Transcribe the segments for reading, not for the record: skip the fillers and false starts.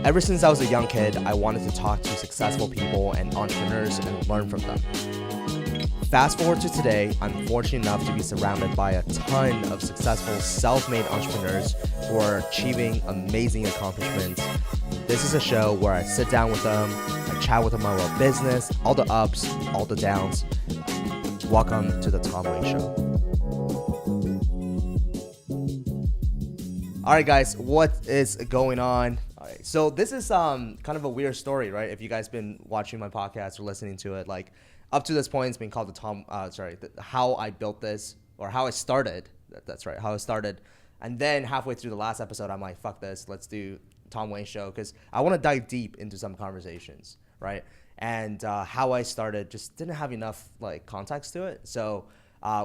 Ever since I was a young kid, I wanted to talk to successful people and entrepreneurs and learn from them. Fast forward to today, I'm fortunate enough to be surrounded by a ton of successful self-made entrepreneurs who are achieving amazing accomplishments. This is a show where I sit down with them, I chat with them about business, all the ups, all the downs. Welcome to the Tom Wang Show. All right, guys, what is going on? All right, so this is kind of a weird story, right? If you guys been watching my podcast or listening to it, like up to this point, it's been called how I built this or how I started. That's right, how I started. And then halfway through the last episode, I'm like, fuck this, let's do Tom Wang Show, because I want to dive deep into some conversations, right? And how I started just didn't have enough like context to it. So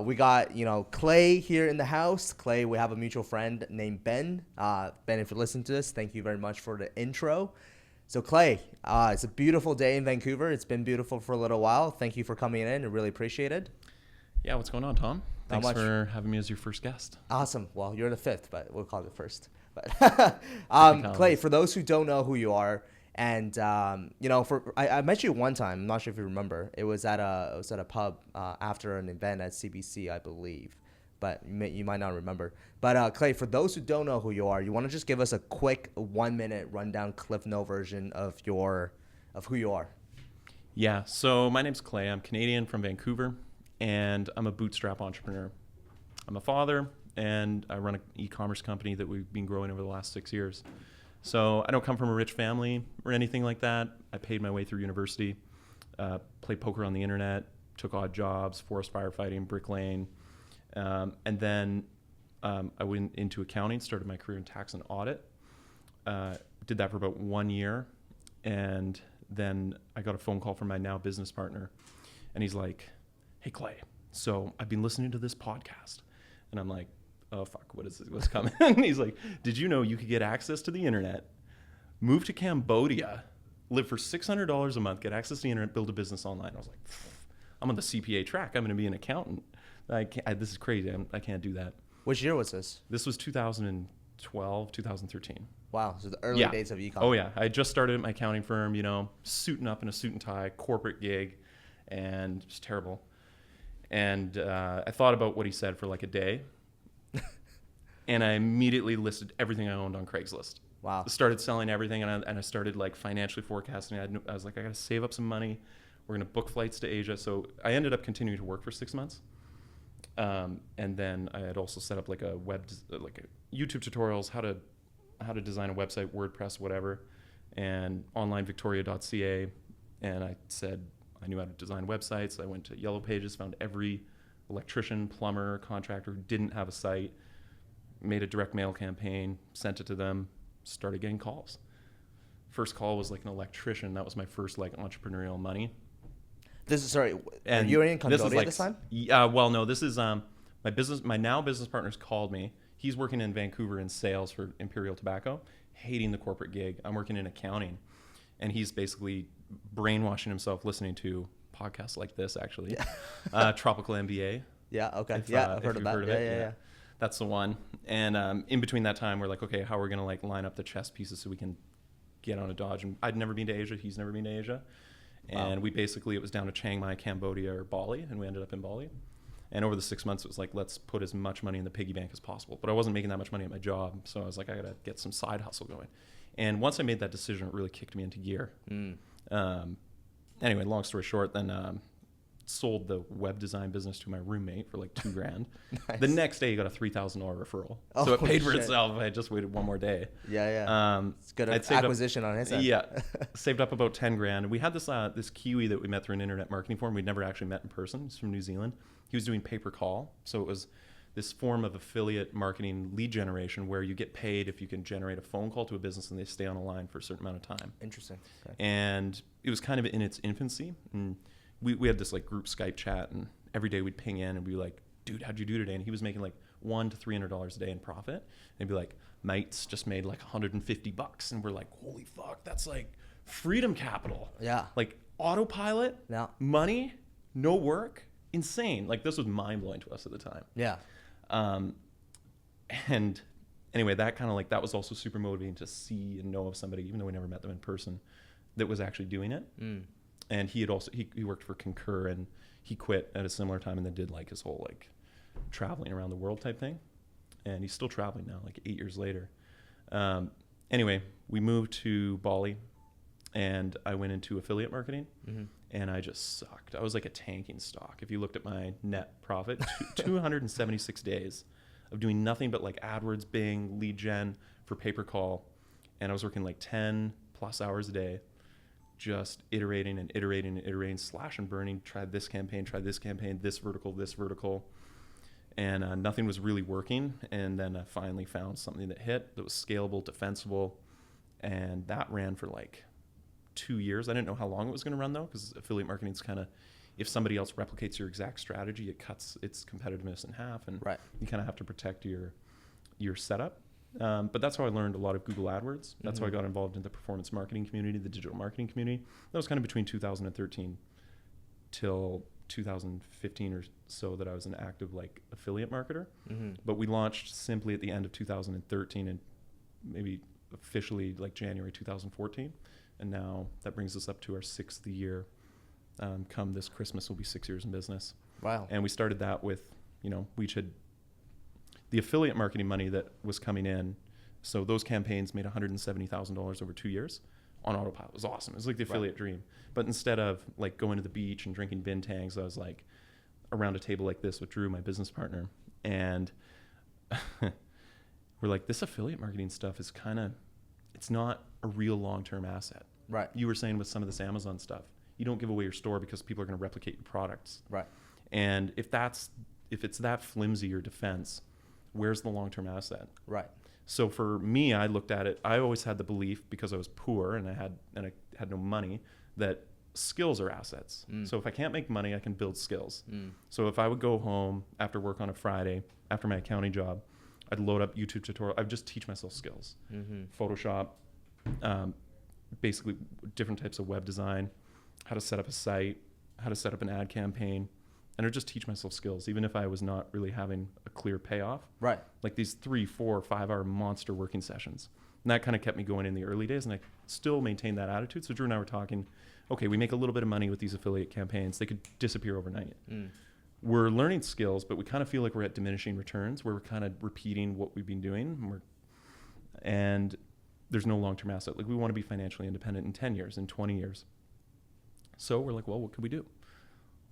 we got, Clay here in the house. Clay, we have a mutual friend named Ben. Ben, if you're listening to this, thank you very much for the intro. So Clay, it's a beautiful day in Vancouver. It's been beautiful for a little while. Thank you for coming in. I really appreciate it. Yeah, what's going on, Tom? Thanks for having me as your first guest. Awesome. Well, you're the fifth, but we'll call it first. But Clay, for those who don't know who you are, and I met you one time. I'm not sure if you remember. It was at a pub after an event at CBC, I believe. But you might not remember. But Clay, for those who don't know who you are, you want to just give us a quick 1-minute rundown, Cliff Note version of who you are. Yeah. So my name's Clay. I'm Canadian from Vancouver, and I'm a bootstrap entrepreneur. I'm a father, and I run an e-commerce company that we've been growing over the last 6 years. So I don't come from a rich family or anything like that. I paid my way through university, played poker on the internet, took odd jobs, forest firefighting, bricklaying. And then I went into accounting, started my career in tax and audit. Did that for about 1 year. And then I got a phone call from my now business partner. And he's like, "Hey, Clay, so I've been listening to this podcast." And I'm like, "Oh, fuck, what is this? What's coming?" And he's like, "Did you know you could get access to the internet, move to Cambodia, live for $600 a month, get access to the internet, build a business online?" I was like, "I'm on the CPA track. I'm going to be an accountant. This is crazy. I can't do that." Which year was this? This was 2012, 2013. Wow, so the early days of e-commerce. Oh, yeah. I just started at my accounting firm, suiting up in a suit and tie, corporate gig, and just terrible. And I thought about what he said for like a day. And I immediately listed everything I owned on Craigslist. Wow. Started selling everything, and I started like financially forecasting. I was like, I got to save up some money. We're going to book flights to Asia. So I ended up continuing to work for 6 months. And then I had also set up like a YouTube tutorials, how to design a website, WordPress, whatever, and onlinevictoria.ca. And I said I knew how to design websites. I went to Yellow Pages, found every electrician, plumber, contractor who didn't have a site, made a direct mail campaign, sent it to them, started getting calls. First call was like an electrician. That was my first like entrepreneurial money. And you were in Cambodia at this time? Well, no, this is my now business partner's called me. He's working in Vancouver in sales for Imperial Tobacco, hating the corporate gig. I'm working in accounting, and he's basically brainwashing himself listening to podcasts like this, actually. Yeah. Tropical MBA. Yeah, okay. I've heard of that. Yeah. That's the one. And in between that time, we're like, okay, how are we going to like line up the chess pieces so we can get on a Dodge? And I'd never been to Asia. He's never been to Asia. And it was down to Chiang Mai, Cambodia, or Bali, and we ended up in Bali. And over the 6 months, it was like, let's put as much money in the piggy bank as possible. But I wasn't making that much money at my job, so I was like, I got to get some side hustle going. And once I made that decision, it really kicked me into gear. Anyway, long story short, then sold the web design business to my roommate for like $2,000. Nice. The next day, he got a $3,000 referral. So it paid for itself. I just waited one more day. Yeah. It's good acquisition on his end. Yeah, saved up about $10,000. We had this Kiwi that we met through an internet marketing forum. We'd never actually met in person. He's from New Zealand. He was doing pay-per-call, so it was this form of affiliate marketing lead generation where you get paid if you can generate a phone call to a business and they stay on the line for a certain amount of time. Interesting. Okay. And it was kind of in its infancy. And we had this like group Skype chat, and every day we'd ping in and be like, "Dude, how'd you do today?" And he was making like $100 to $300 a day in profit. And he'd be like, "Mates just made like $150." And we're like, "Holy fuck, that's like freedom capital." Yeah. Like autopilot, money, no work, insane. Like this was mind blowing to us at the time. Yeah. And anyway, that kind of like, that was also super motivating to see and know of somebody, even though we never met them in person, that was actually doing it. And he had also, he worked for Concur, and he quit at a similar time and then did like his whole like traveling around the world type thing. And he's still traveling now, like 8 years later. Anyway, we moved to Bali, and I went into affiliate marketing, and I just sucked. I was like a tanking stock. If you looked at my net profit, 276 days of doing nothing but like AdWords, Bing, lead gen for pay-per-call. And I was working like 10 plus hours a day, just iterating and iterating and iterating, slash and burning, tried this campaign, this vertical. And nothing was really working. And then I finally found something that hit, that was scalable, defensible. And that ran for like 2 years. I didn't know how long it was going to run though, because affiliate marketing is kind of, if somebody else replicates your exact strategy, it cuts its competitiveness in half. And you kind of have to protect your setup. But that's how I learned a lot of Google AdWords. That's how I got involved in the performance marketing community, the digital marketing community. That was kind of between 2013 till 2015 or so that I was an active like affiliate marketer. But we launched Simply at the end of 2013 and maybe officially like January 2014. And now that brings us up to our 6th year. Come this Christmas will be 6 years in business. Wow. And we started that with, the affiliate marketing money that was coming in. So those campaigns made $170,000 over 2 years on autopilot. It was awesome. It was like the affiliate dream. But instead of like going to the beach and drinking bintangs, I was like around a table like this with Drew, my business partner. And we're like, this affiliate marketing stuff is it's not a real long-term asset. Right. You were saying with some of this Amazon stuff, you don't give away your store because people are going to replicate your products. Right. And if it's that flimsy your defense, where's the long-term asset? Right. So for me, I looked at it. I always had the belief, because I was poor and I had no money, that skills are assets. So if I can't make money, I can build skills. So if I would go home after work on a Friday, after my accounting job, I'd load up YouTube tutorial. I'd just teach myself skills, Photoshop, basically different types of web design, how to set up a site, how to set up an ad campaign. And I'd just teach myself skills, even if I was not really having a clear payoff. Right. Like these 3, 4, 5 hour monster working sessions. And that kind of kept me going in the early days, and I still maintained that attitude. So Drew and I were talking, okay, we make a little bit of money with these affiliate campaigns. They could disappear overnight. We're learning skills, but we kind of feel like we're at diminishing returns, where we're kind of repeating what we've been doing. And there's no long-term asset. Like, we want to be financially independent in 10 years, in 20 years. So we're like, well, what could we do?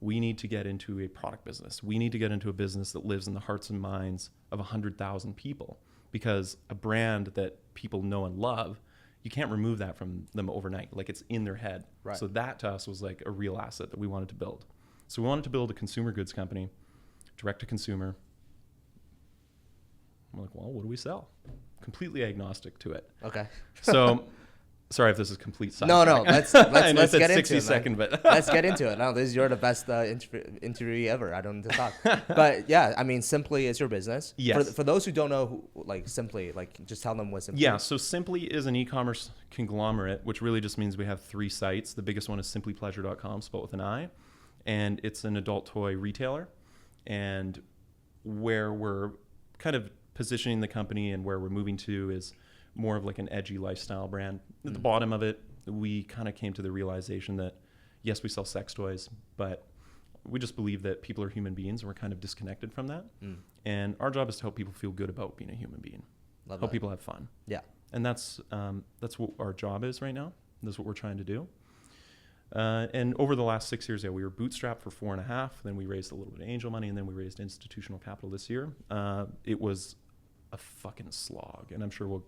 We need to get into a product business. We need to get into a business that lives in the hearts and minds of 100,000 people, because a brand that people know and love, you can't remove that from them overnight. Like, it's in their head. Right. So that to us was like a real asset that we wanted to build. So we wanted to build a consumer goods company, direct to consumer. I'm like, well, what do we sell? Completely agnostic to it. Okay. So sorry if this is complete side. No, let's get into 60 it. Second, but let's get into it. No, you're the best interviewee ever. I don't need to talk. But yeah, I mean, Simply is your business. Yes. For those who don't know, Simply, just tell them what Simply Yeah, is. so Simply is an e-commerce conglomerate, which really just means we have 3 sites. The biggest one is simplypleasure.com, spelled with an I. And it's an adult toy retailer. And where we're kind of positioning the company and where we're moving to is more of like an edgy lifestyle brand. At the bottom of it, we kind of came to the realization that, yes, we sell sex toys, but we just believe that people are human beings, and we're kind of disconnected from that. And our job is to help people feel good about being a human being. Help people have fun. Yeah. And that's what our job is right now. That's what we're trying to do. And over the last 6 years, we were bootstrapped for 4.5. Then we raised a little bit of angel money, and then we raised institutional capital this year. It was a fucking slog, and I'm sure we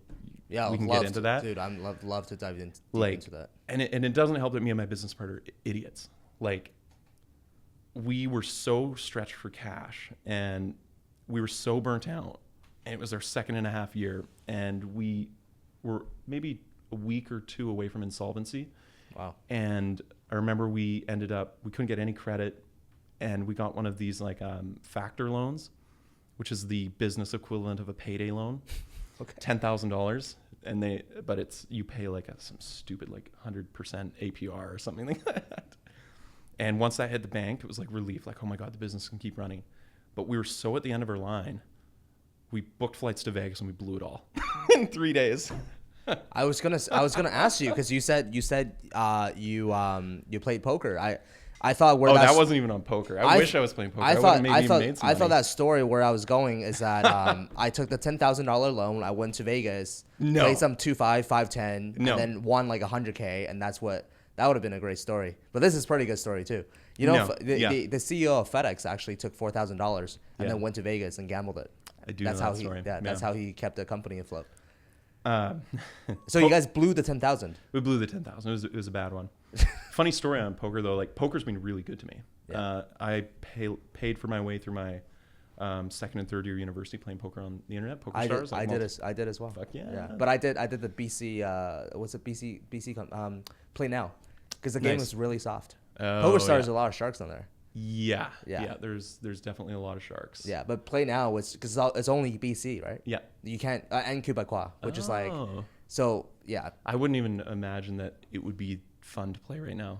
can get into that. Dude, I'd love to dive into that. And it doesn't help that me and my business partner are idiots. Like, we were so stretched for cash, and we were so burnt out, and it was our 2.5 year, and we were maybe a week or 2 away from insolvency. Wow. And I remember we couldn't get any credit, and we got one of these factor loans, which is the business equivalent of a payday loan. Okay. $10,000, but you pay some stupid 100% APR or something like that. And once that hit the bank, it was relief, oh my God, the business can keep running. But we were so at the end of our line, we booked flights to Vegas and we blew it all in 3 days. I was gonna ask you because you said you played poker. I thought where that wasn't even on poker. I wish I was playing poker. I thought that story where I was going is that I took the $10,000 loan. I went to Vegas, played some 2-5, 5-10, and then won like $100K, and that would have been a great story. But this is a pretty good story too. You know, the CEO of FedEx actually took $4,000 and then went to Vegas and gambled it. I do know that story. That's how he kept the company afloat. So you guys blew the 10,000. We blew the 10,000. It was a bad one. Funny story on poker though. Like poker's been really good to me. Yeah. I paid for my way through my second and third year university playing poker on the internet. Poker Stars. I did as well. Fuck yeah. But I did the BC. What's it? BC Play Now, because the game was really soft. Poker Stars, a lot of sharks on there. Yeah. There's definitely a lot of sharks. Yeah, but Play Now was because it's only BC, right? Yeah. You can't and Quebecois, which is like so. Yeah. I wouldn't even imagine that it would be fun to play right now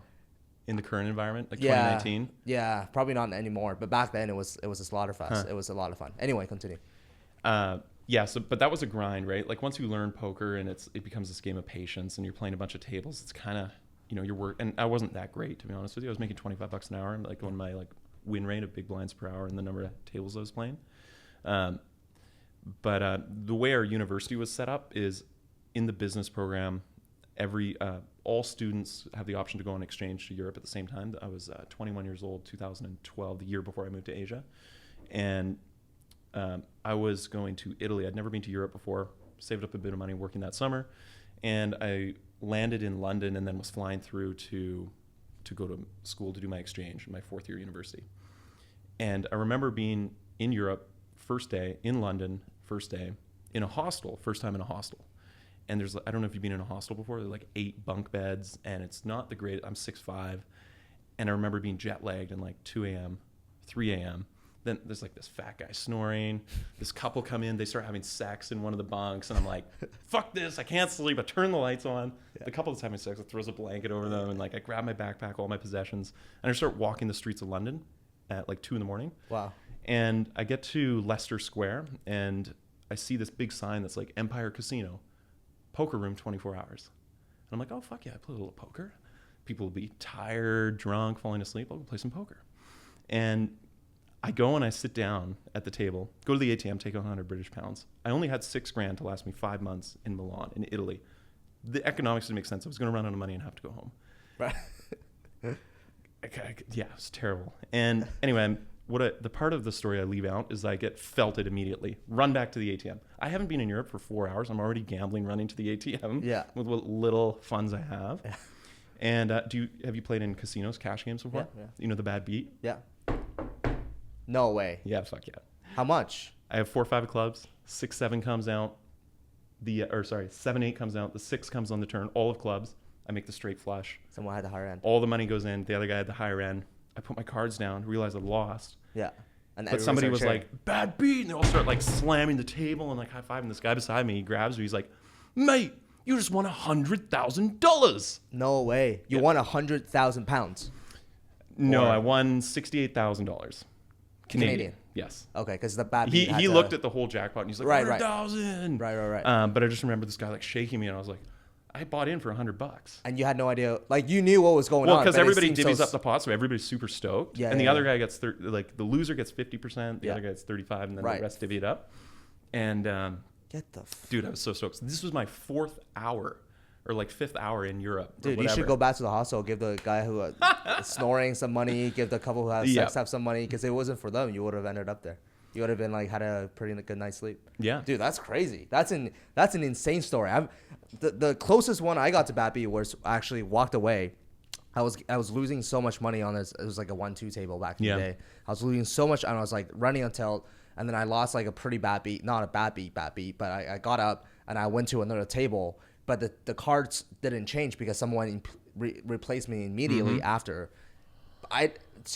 in the current environment, like 2019. Yeah, probably not anymore. But back then it was a slaughterfest. It was a lot of fun. Anyway, continue. But that was a grind, right? Like once you learn poker and it becomes this game of patience and you're playing a bunch of tables, it's kind of, your work. And I wasn't that great, to be honest with you. I was making $25 an hour, like on my like win rate of big blinds per hour and the number of tables I was playing. But the way our university was set up is in the business program, all students have the option to go on exchange to Europe at the same time. I was 21 years old, 2012, the year before I moved to Asia. And I was going to Italy. I'd never been to Europe before, saved up a bit of money working that summer. And I landed in London and then was flying through to go to school to do my exchange in my fourth year university. And I remember being in Europe, first day, in London, first day, in a hostel, first time in a hostel. And there's, I don't know if you've been in a hostel before, there's like 8 bunk beds and it's not the great, I'm 6'5", and I remember being jet lagged and like 2 a.m., 3 a.m. Then there's like this fat guy snoring, this couple come in, they start having sex in one of the bunks and I'm like, fuck this, I can't sleep, I turn the lights on. Yeah. The couple that's having sex, I throws a blanket over them and like I grab my backpack, all my possessions, and I start walking the streets of London at like 2 a.m. Wow. And I get to Leicester Square and I see this big sign that's like Empire Casino, poker room 24 hours. And I'm like, oh, fuck yeah, I play a little poker. People will be tired, drunk, falling asleep. I'll go play some poker. And I go and I sit down at the table, go to the ATM, take out 100 British pounds. I only had $6,000 to last me 5 months in Milan, in Italy. The economics didn't make sense. I was going to run out of money and have to go home. Right. Yeah, it was terrible. And anyway, the part of the story I leave out is I get felted immediately. Run back to the ATM. I haven't been in Europe for 4 hours. I'm already gambling, running to the ATM with what little funds I have. Yeah. And have you played in casinos, cash games before? Yeah. You know the bad beat? Yeah. No way. Yeah, fuck yeah. How much? I have 4 or 5 clubs. 6, 7 comes out. 7, 8 comes out. The 6 comes on the turn. All of clubs. I make the straight flush. Someone had the higher end. All the money goes in. The other guy had the higher end. I put my cards down, realized I lost. Yeah. But somebody was like, bad beat. And they all start like slamming the table and like high-fiving. This guy beside me, he grabs me. He's like, mate, you just won $100,000. No way. You won 100,000 pounds. No, I won $68,000. Canadian. Yes. Okay, because the bad beat he looked at the whole jackpot and he's like, 100,000. Right. But I just remember this guy like shaking me and I was like, I bought in for $100. And you had no idea, like you knew what was going on. Well, because everybody divvies up the pot, so everybody's super stoked. Yeah, and the other guy gets the loser gets 50%, the other guy gets 35%, and then the rest divvy it up. And dude, I was so stoked. So this was my 4th hour, or like 5th hour in Europe. Dude, you should go back to the hostel, give the guy who is snoring some money, give the couple who has sex have some money, because if it wasn't for them, you would have ended up there. You would have been like had a pretty good night's sleep. Yeah, dude, that's crazy. That's an insane story. The closest one I got to Bat B was actually walked away. I was losing so much money on this. It was like a 1-2 table back in the day. I was losing so much, and I was like running until, and then I lost like a pretty bad beat, not a bad beat, but I got up and I went to another table, but the cards didn't change because someone replaced me immediately after.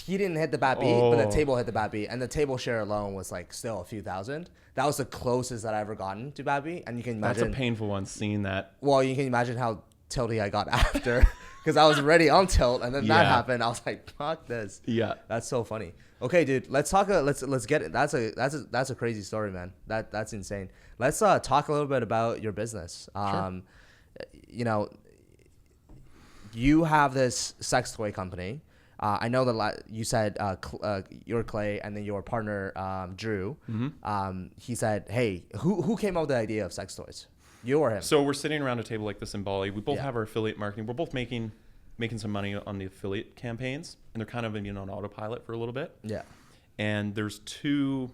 He didn't hit the bat beat, but the table hit the bat beat, and the table share alone was like still a few thousand. That was the closest that I ever gotten to bat beat, and you can imagine that's a painful one seeing that. Well, you can imagine how tilty I got after because I was already on tilt, and then that Yeah. happened. I was like, fuck this. Yeah. That's so funny. Okay, dude, let's talk. Let's get it. That's a crazy story, man. That's insane. Let's talk a little bit about your business. Sure. You know, you have this sex toy company. I know that you said you're Clay, and then your partner Drew. Mm-hmm. He said, "Hey, who came up with the idea of sex toys? You or him?" So we're sitting around a table like this in Bali. We both Yeah. have our affiliate marketing. We're both making some money on the affiliate campaigns, and they're kind of on autopilot for a little bit. Yeah. And there's two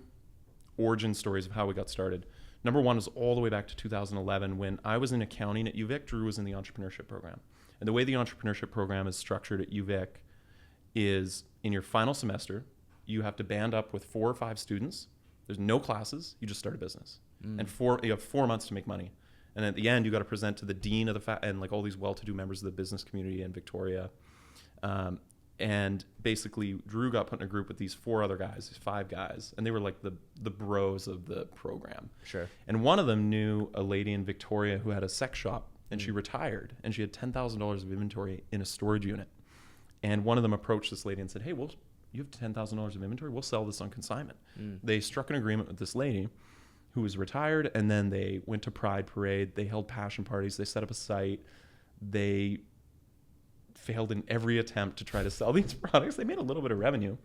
origin stories of how we got started. Number one is all the way back to 2011 when I was in accounting at UVic. Drew was in the entrepreneurship program. And the way the entrepreneurship program is structured at UVic is in your final semester, you have to band up with 4 or 5 students. There's no classes. You just start a business. And you have 4 months to make money. And at the end, you got to present to the dean of and like all these well-to-do members of the business community in Victoria. And basically, Drew got put in a group with these 4 other guys, these 5 guys, and they were like the bros of the program. Sure. And one of them knew a lady in Victoria who had a sex shop, and she retired, and she had $10,000 of inventory in a storage unit. And one of them approached this lady and said, "Hey, you have $10,000 of inventory. We'll sell this on consignment." They struck an agreement with this lady who was retired, and then they went to Pride Parade. They held passion parties. They set up a site. They failed in every attempt to try to sell these products. They made a little bit of revenue.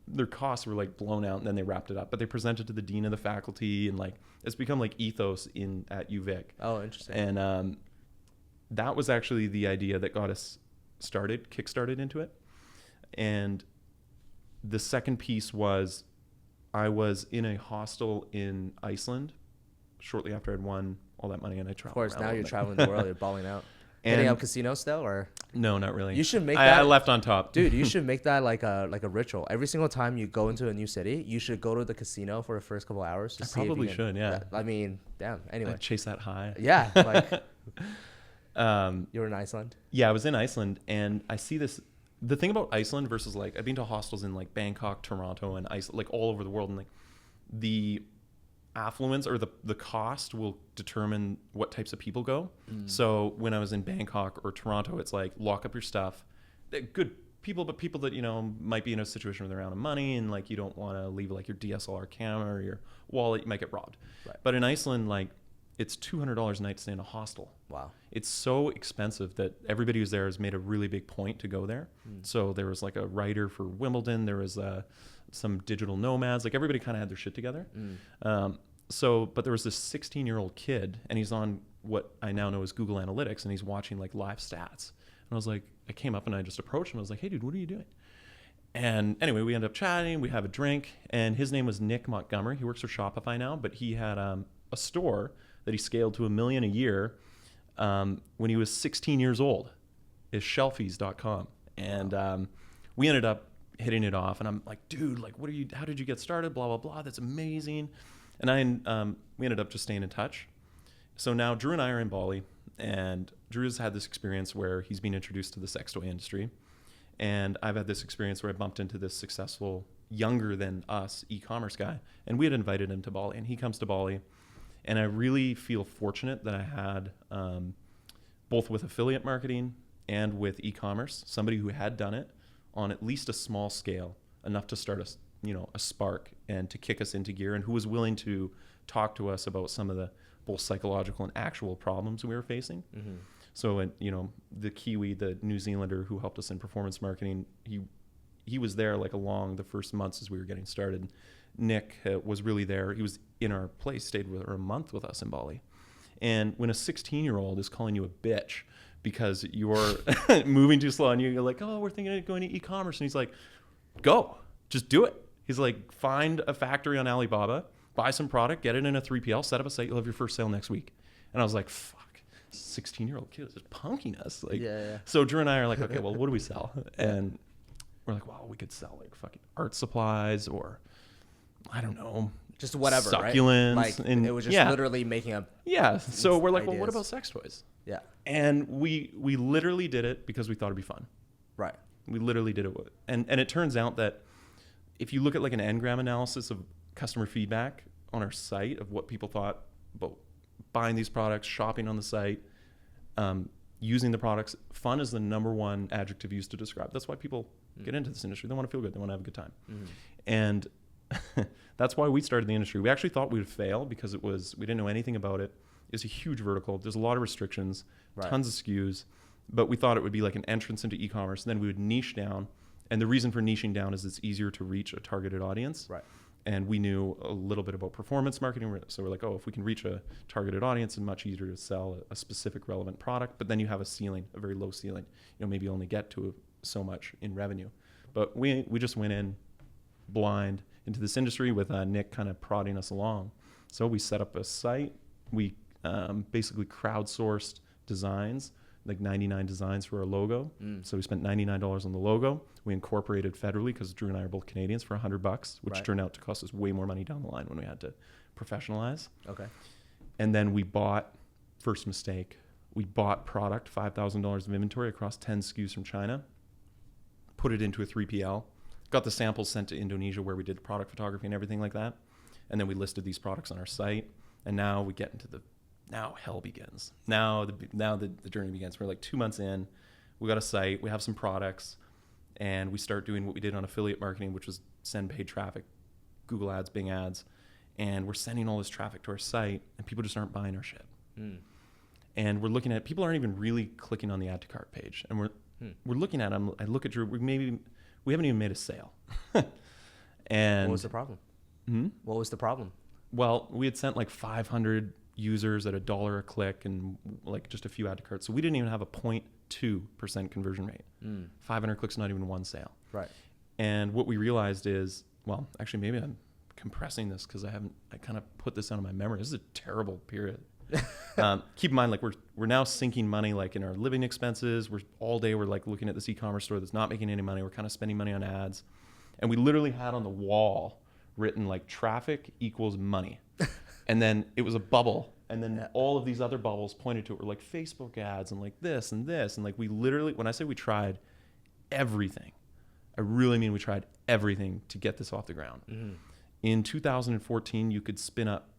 Their costs were like blown out, and then they wrapped it up. But they presented to the dean of the faculty, and like it's become like ethos at UVic. Oh, interesting. And that was actually the idea that got us kickstarted into it. And the second piece was I was in a hostel in Iceland shortly after I'd won all that money, and I traveled. Of course, now you're traveling the world. You're balling out. And Hitting up casinos still, or no, not really. you should make I that. left on top, Dude, you should make that like a ritual. Every single time you go into a new city, you should go to the casino for the first couple hours. I probably should, yeah. I mean, damn. Anyway, chase that high. yeah. Like, you were in Iceland. Yeah, I was in Iceland, and I see this. The thing about Iceland versus like I've been to hostels in like Bangkok, Toronto, and Iceland, like all over the world, and like the affluence or the cost will determine what types of people go. So when I was in Bangkok or Toronto, it's like lock up your stuff. They're good people, but people that might be in a situation where they're out of money and like you don't want to leave like your DSLR camera or your wallet, you might get robbed. Right. But in Iceland, like it's $200 a night to stay in a hostel. Wow. It's so expensive that everybody who's there has made a really big point to go there. So there was like a writer for Wimbledon. There was some digital nomads. Like everybody kind of had their shit together. But there was this 16-year-old kid, and he's on what I now know as Google Analytics, and he's watching like live stats. And I was like, I came up and I just approached him. I was like, "Hey, dude, what are you doing?" And anyway, we end up chatting. We have a drink, and his name was Nick Montgomery. He works for Shopify now, but he had a store that he scaled to $1 million a year when he was 16 years old. Is shelfies.com. And we ended up hitting it off, and I'm like, "Dude, like, how did you get started? Blah, blah, blah. That's amazing." And we ended up just staying in touch. So now Drew and I are in Bali, and Drew's had this experience where he's been introduced to the sex toy industry. And I've had this experience where I bumped into this successful, younger than us e-commerce guy. And we had invited him to Bali, and he comes to Bali. And I really feel fortunate that I had, both with affiliate marketing and with e-commerce, somebody who had done it on at least a small scale, enough to start a spark and to kick us into gear, and who was willing to talk to us about some of the both psychological and actual problems we were facing. So, the Kiwi, the New Zealander who helped us in performance marketing, he was there like along the first months as we were getting started. Nick was really there. He was in our place, stayed with a month with us in Bali. And when a 16-year-old is calling you a bitch because you're moving too slow and you're like, "Oh, we're thinking of going to e-commerce," and he's like, "Go, just do it." He's like, "Find a factory on Alibaba, buy some product, get it in a 3PL, set up a site, you'll have your first sale next week." And I was like, fuck, 16-year-old kid is just punking us. Like, Yeah. So Drew and I are like, "Okay, well, what do we sell?" And we're like, "Well, we could sell like fucking art supplies or I don't know, Just whatever, succulents." right? Like, and it was just literally making up. Yeah. So we're like, "Well, what ideas. about sex toys?" Yeah. And we literally did it because we thought it'd be fun. Right. We literally did it. And it turns out that if you look at like an Ngram analysis of customer feedback on our site of what people thought about buying these products, shopping on the site, using the products. Fun is the number one adjective used to describe. That's why people get into this industry. They want to feel good. They want to have a good time. And that's why we started the industry. We actually thought we would fail because we didn't know anything about it. It's a huge vertical. There's a lot of restrictions, tons of SKUs, but we thought it would be like an entrance into e-commerce. And then we would niche down. And the reason for niching down is it's easier to reach a targeted audience. Right. And we knew a little bit about performance marketing. So we're like, oh, if we can reach a targeted audience, it's much easier to sell a specific relevant product. But then you have a ceiling, a very low ceiling. Maybe you only get to so much in revenue. But we just went in blind into this industry with Nick kind of prodding us along. So we set up a site. We basically crowdsourced designs, like 99 designs for our logo. So we spent $99 on the logo. We incorporated federally because Drew and I are both Canadians for $100, which turned out to cost us way more money down the line when we had to professionalize. Okay. And then we bought, first mistake, we bought product, $5,000 of inventory across 10 SKUs from China, put it into a 3PL, got the samples sent to Indonesia where we did product photography and everything like that. And then we listed these products on our site. And now we get into now hell begins. Now the journey begins. We're like 2 months in. We got a site. We have some products. And we start doing what we did on affiliate marketing, which was send paid traffic, Google ads, Bing ads. And we're sending all this traffic to our site, and people just aren't buying our shit. And we're looking at, people aren't even really clicking on the add to cart page. And we're looking at them. I look at Drew, we haven't even made a sale. And what was the problem? What was the problem? Well, we had sent like 500 users at $1 a click and like just a few add to carts. So we didn't even have a 0.2% conversion rate. 500 clicks, not even one sale. Right. And what we realized is, well, actually maybe I'm compressing this because I kind of put this out of my memory. This is a terrible period. Keep in mind, like we're now sinking money like in our living expenses. We're like looking at this e-commerce store that's not making any money. We're kind of spending money on ads. And we literally had on the wall written like traffic equals money. And then it was a bubble. And then all of these other bubbles pointed to it were like Facebook ads and like this and this. And like we literally, when I say we tried everything, I really mean we tried everything to get this off the ground. In 2014, you could spin up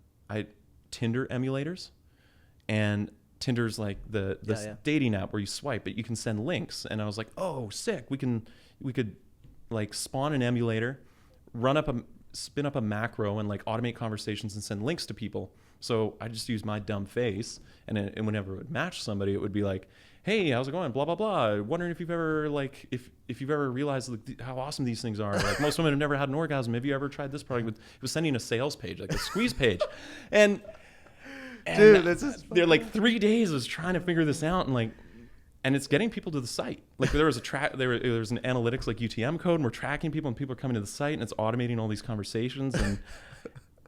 Tinder emulators. And Tinder's like this dating app where you swipe, but you can send links. And I was like, oh, sick. We could like spawn an emulator, spin up a macro and like automate conversations and send links to people. So I just use my dumb face, and whenever it would match somebody, it would be like, hey, how's it going? Blah, blah, blah. Wondering if you've ever like, if you've ever realized like, how awesome these things are. Like most women have never had an orgasm. Have you ever tried this product? It was sending a sales page, like a squeeze page. And dude, they're like 3 days was trying to figure this out, and it's getting people to the site. Like there was there was an analytics like UTM code, and we're tracking people, and people are coming to the site, and it's automating all these conversations,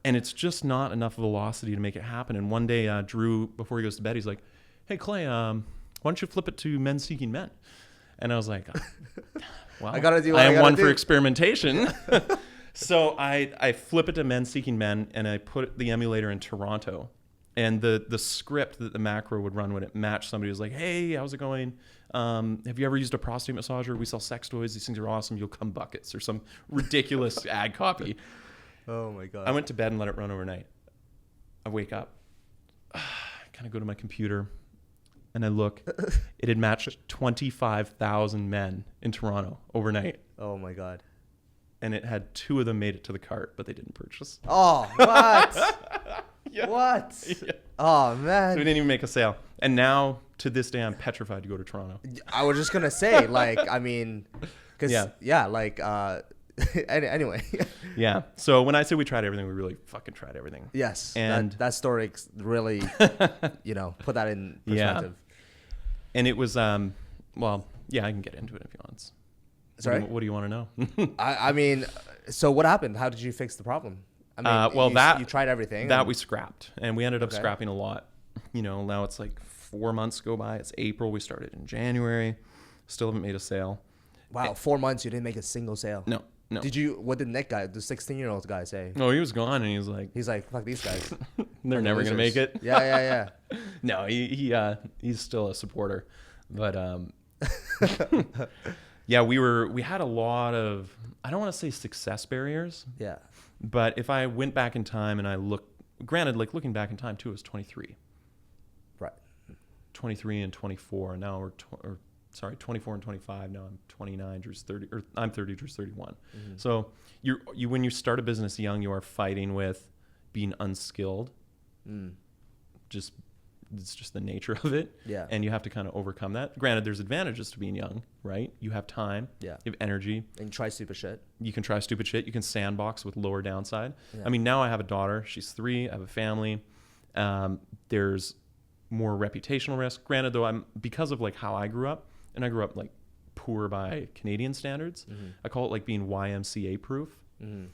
and it's just not enough velocity to make it happen. And one day, Drew, before he goes to bed, he's like, "Hey Clay, why don't you flip it to men seeking men?" And I was like, "Well, I am one for experimentation." So I flip it to men seeking men, and I put the emulator in Toronto. And the script that the macro would run when it matched somebody was like, hey, how's it going? Have you ever used a prostate massager? We sell sex toys. These things are awesome. You'll come buckets, or some ridiculous ad copy. Oh, my God. I went to bed and let it run overnight. I wake up, kind of go to my computer, and I look. It had matched 25,000 men in Toronto overnight. Oh, my God. And it had 2 of them made it to the cart, but they didn't purchase. Oh, what? Yeah. What? Yeah. Oh, man. So we didn't even make a sale. And now, to this day, I'm petrified to go to Toronto. I was just going to say, like, I mean, because, like, anyway. Yeah. So when I say we tried everything, we really fucking tried everything. Yes. And that story really, put that in perspective. Yeah. And it was, well, yeah, I can get into it if you want. Sorry? What do you want to know? I mean, so what happened? How did you fix the problem? I mean, you tried everything. That we scrapped, and we ended up scrapping a lot. Now it's like 4 months go by. It's April. We started in January. Still haven't made a sale. Wow, 4 months you didn't make a single sale. No. What did Nick guy, the 16-year-old guy, say? No, he was gone, and he was like, fuck these guys. They're never gonna make it. Yeah. No, he's still a supporter, but yeah, we had a lot of, I don't want to say success barriers. Yeah. But if I went back in time and I looking back in time too, it was 23. Right. 23 and 24. Now we're 24 and 25. Now I'm 29. Drew's 30, or I'm 30. Drew's 31. So you when you start a business young, you are fighting with being unskilled. It's just the nature of it. Yeah. And you have to kind of overcome that. Granted, there's advantages to being young, right? You have time. Yeah. You have energy. And try stupid shit. You can try stupid shit. You can sandbox with lower downside. Yeah. I mean, now I have a daughter. She's 3. I have a family. There's more reputational risk. Granted, though, because of like how I grew up, and I grew up like poor by Canadian standards. I call it like being YMCA proof,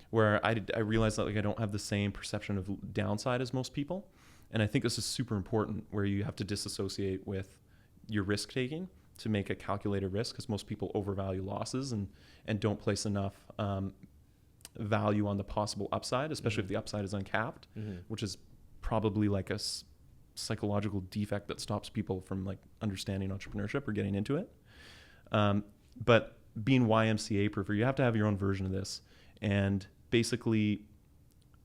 where I realized that like I don't have the same perception of downside as most people. And I think this is super important, where you have to disassociate with your risk taking to make a calculated risk, because most people overvalue losses and don't place enough value on the possible upside, especially if the upside is uncapped, which is probably like a psychological defect that stops people from like understanding entrepreneurship or getting into it. But being YMCA proof, you have to have your own version of this. And basically,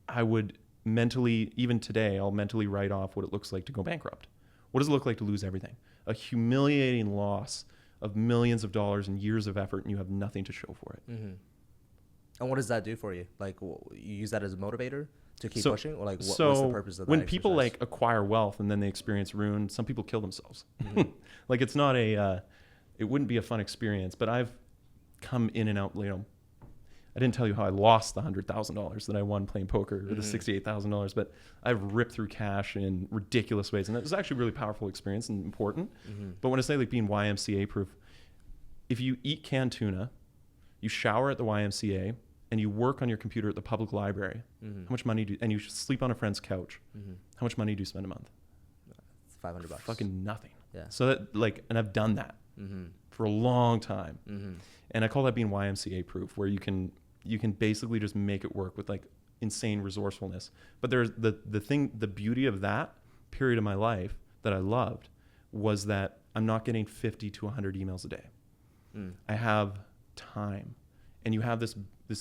I would mentally, even today, I'll mentally write off what it looks like to go bankrupt. What does it look like to lose everything? A humiliating loss of millions of dollars and years of effort, and you have nothing to show for it. And what does that do for you? Like, you use that as a motivator to keep pushing? Or like, what's the purpose of that when exercise? people like acquire wealth and then they experience ruin, some people kill themselves. Like, it's not it wouldn't be a fun experience, but I've come in and out, I didn't tell you how I lost the $100,000 that I won playing poker, or the $68,000, but I've ripped through cash in ridiculous ways. And it was actually a really powerful experience and important. But when I say like being YMCA proof, if you eat canned tuna, you shower at the YMCA, and you work on your computer at the public library, how much money and you sleep on a friend's couch, how much money do you spend a month? It's $500. Fucking nothing. Yeah. So that and I've done that for a long time. And I call that being YMCA proof, where you can basically just make it work with like insane resourcefulness. But there's the beauty of that period of my life that I loved was that I'm not getting 50 to 100 emails a day. I have time, and you have this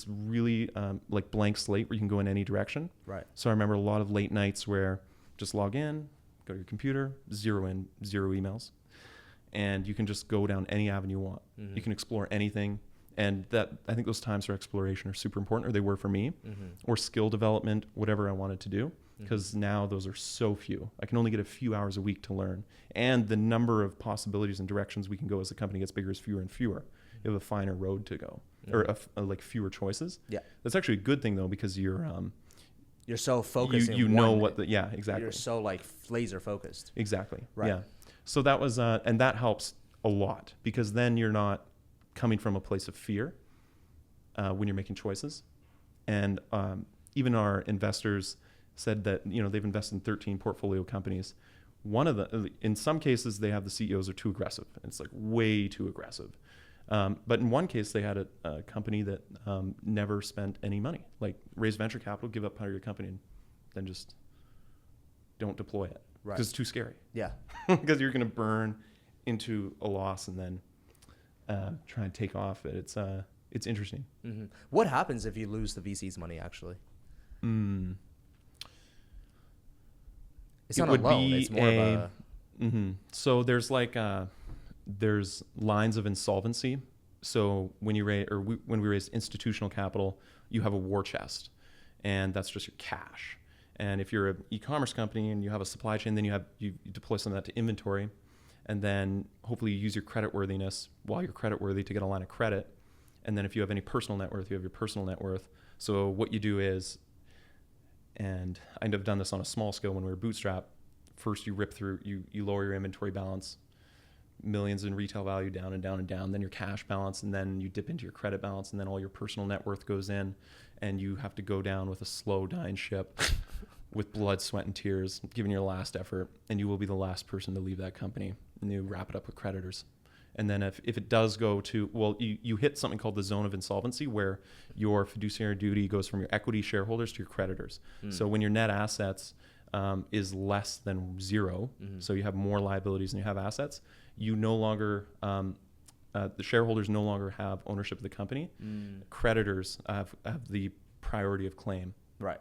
really like blank slate where you can go in any direction. Right. So I remember a lot of late nights where just log in, go to your computer, zero emails, and you can just go down any avenue you want. You can explore anything. And that, I think those times for exploration are super important, or they were for me, or skill development, whatever I wanted to do, because now those are so few. I can only get a few hours a week to learn. And the number of possibilities and directions we can go as the company gets bigger is fewer and fewer. You have a finer road to go, or like fewer choices. Yeah. That's actually a good thing, though, because you're so focused. You know what exactly. You're so like laser focused. Exactly. Right. Yeah. So that was, and that helps a lot, because then you're not coming from a place of fear when you're making choices. And even our investors said that, they've invested in 13 portfolio companies. In some cases, they have the CEOs are too aggressive. It's like way too aggressive. But in one case, they had a company that never spent any money, like raise venture capital, give up part of your company, and then just don't deploy it. Right. Because it's too scary. Yeah. Because you're going to burn into a loss and then try and take off it. It's interesting. What happens if you lose the VCs money, actually? It's not a loan. It's more of a... So there's like there's lines of insolvency. So when you when we raise institutional capital, you have a war chest, and that's just your cash. And if you're an e-commerce company and you have a supply chain, then you deploy some of that to inventory, and then hopefully you use your creditworthiness while you're creditworthy to get a line of credit. And then if you have any personal net worth, you have your personal net worth. So what you do is, and I'd have done this on a small scale when we were Bootstrap, first you rip through, you lower your inventory balance, millions in retail value, down and down and down, then your cash balance, and then you dip into your credit balance, and then all your personal net worth goes in, and you have to go down with a slow dying ship with blood, sweat, and tears, giving your last effort, and you will be the last person to leave that company, and you wrap it up with creditors. And then if it does go to, well, you hit something called the zone of insolvency, where your fiduciary duty goes from your equity shareholders to your creditors. So when your net assets is less than zero, so you have more liabilities than you have assets, you no longer, the shareholders no longer have ownership of the company. Creditors have the priority of claim. Right.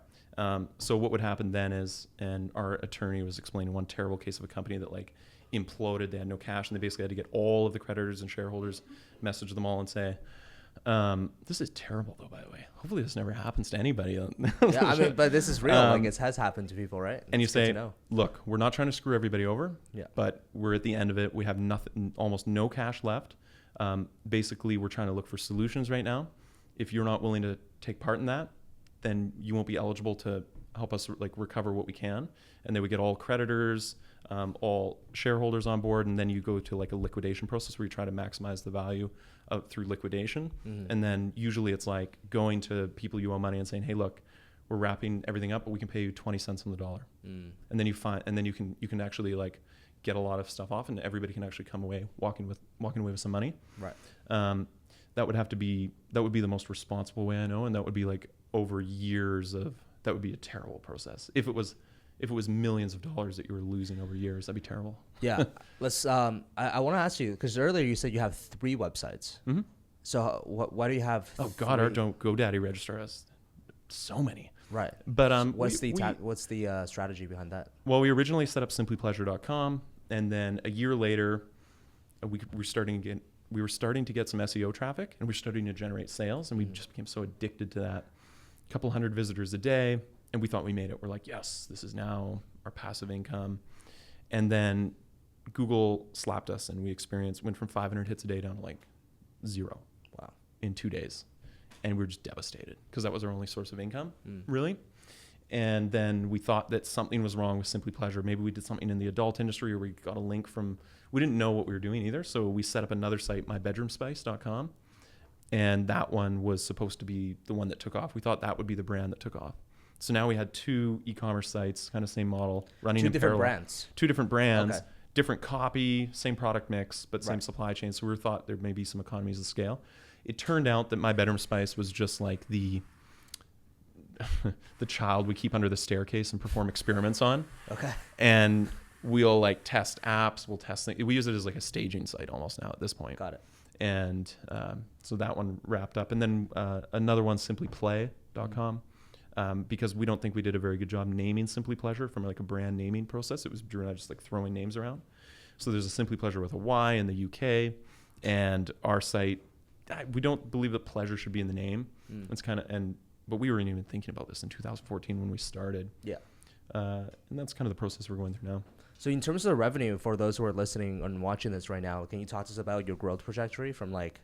So what would happen then is, and our attorney was explaining one terrible case of a company that like imploded. They had no cash, and they basically had to get all of the creditors and shareholders, message them all and say, this is terrible though, by the way. Hopefully this never happens to anybody. Yeah, I mean, but this is real. Like it has happened to people, right? And you say, look, we're not trying to screw everybody over, yeah, but we're at the end of it. We have nothing, almost no cash left. Basically, we're trying to look for solutions right now. If you're not willing to take part in that, then you won't be eligible to help us like recover what we can. And then we get all creditors, all shareholders on board, and then you go to like a liquidation process where you try to maximize the value through liquidation. And then usually it's like going to people you owe money and saying, hey, look, we're wrapping everything up, but we can pay you 20 cents on the dollar. And then you can actually like get a lot of stuff off, and everybody can actually come away walking away with some money. Right. That would be the most responsible way I know, and that would be like over years of. That would be a terrible process. If it was millions of dollars that you were losing over years, that'd be terrible. Yeah. Let's. I want to ask you, because earlier you said you have 3 websites. Mm-hmm. So why do you have? Oh God, our GoDaddy register has so many. Right. But what's the strategy behind that? Well, we originally set up simplypleasure.com, and then a year later, we were starting to get some SEO traffic, and we were starting to generate sales, and we just became so addicted to that. A couple hundred visitors a day, and we thought we made it. We're like, yes, this is now our passive income. And then Google slapped us, and we went from 500 hits a day down to like 0. Wow. In 2 days. And we were just devastated because that was our only source of income, really. And then we thought that something was wrong with Simply Pleasure. Maybe we did something in the adult industry, or we got a link we didn't know what we were doing either. So we set up another site, mybedroomspice.com. And that one was supposed to be the one that took off. We thought that would be the brand that took off. So now we had 2 e-commerce sites, kind of same model, running in parallel. 2 different brands. Okay. Different copy, same product mix, but same supply chain. So we thought there may be some economies of scale. It turned out that My Bedroom Spice was just like the child we keep under the staircase and perform experiments on. Okay. And we'll like test apps. We'll test things. We use it as like a staging site almost now at this point. Got it. And so that one wrapped up. And then another one, simplyplay.com, because we don't think we did a very good job naming Simply Pleasure from like a brand naming process. It was just like throwing names around. So there's a Simply Pleasure with a Y in the UK, and our site, we don't believe that pleasure should be in the name. It's but we weren't even thinking about this in 2014 when we started. Yeah. And that's kind of the process we're going through now. So in terms of the revenue, for those who are listening and watching this right now, can you talk to us about your growth trajectory from like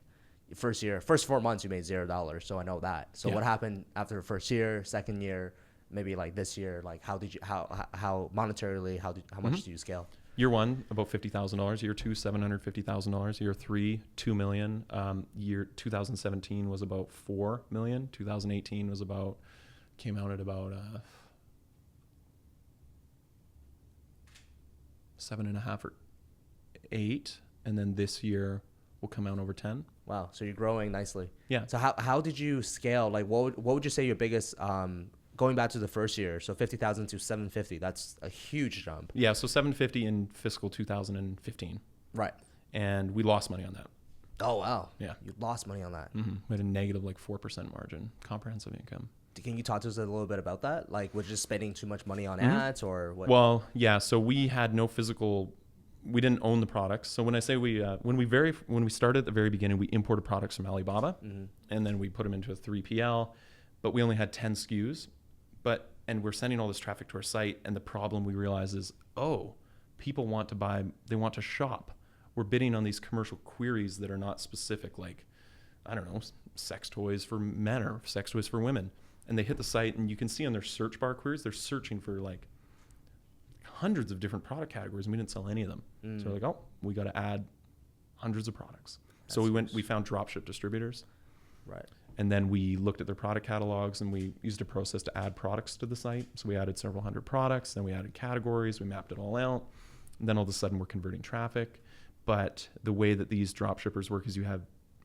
first 4 months you made $0, so I know that. So what happened after the first year, second year, maybe like this year, like how monetarily, how much do you scale? Year 1, about $50,000. Year 2, $750,000. Year 3, $2 million. Year 2017 was about $4 million. 2018 came out at about 7.5 or 8, and then this year will come out over 10. Wow, so you're growing nicely. Yeah. So how did you scale? Like what would you say your biggest going back to the first year? So 50,000 to 750. That's a huge jump. Yeah. So 750 in fiscal 2015. Right. And we lost money on that. Oh wow. Yeah. You lost money on that. Mm-hmm. We had a negative like 4% margin, comprehensive income. Can you talk to us a little bit about that? Like, was just spending too much money on ads, or what? Well, yeah. So we had no physical. We didn't own the products. So when I say when we started at the very beginning, we imported products from Alibaba, and then we put them into a 3PL, but we only had 10 SKUs. And we're sending all this traffic to our site, and the problem we realize is, people want to buy. They want to shop. We're bidding on these commercial queries that are not specific, like, I don't know, sex toys for men or sex toys for women. And they hit the site, and you can see on their search bar queries, they're searching for like hundreds of different product categories, and we didn't sell any of them. So we're like, we got to add hundreds of products. So we found dropship distributors. Right. And then we looked at their product catalogs, and we used a process to add products to the site. So we added several hundred products, then we added categories, we mapped it all out. And then all of a sudden we're converting traffic. But the way that these dropshippers work is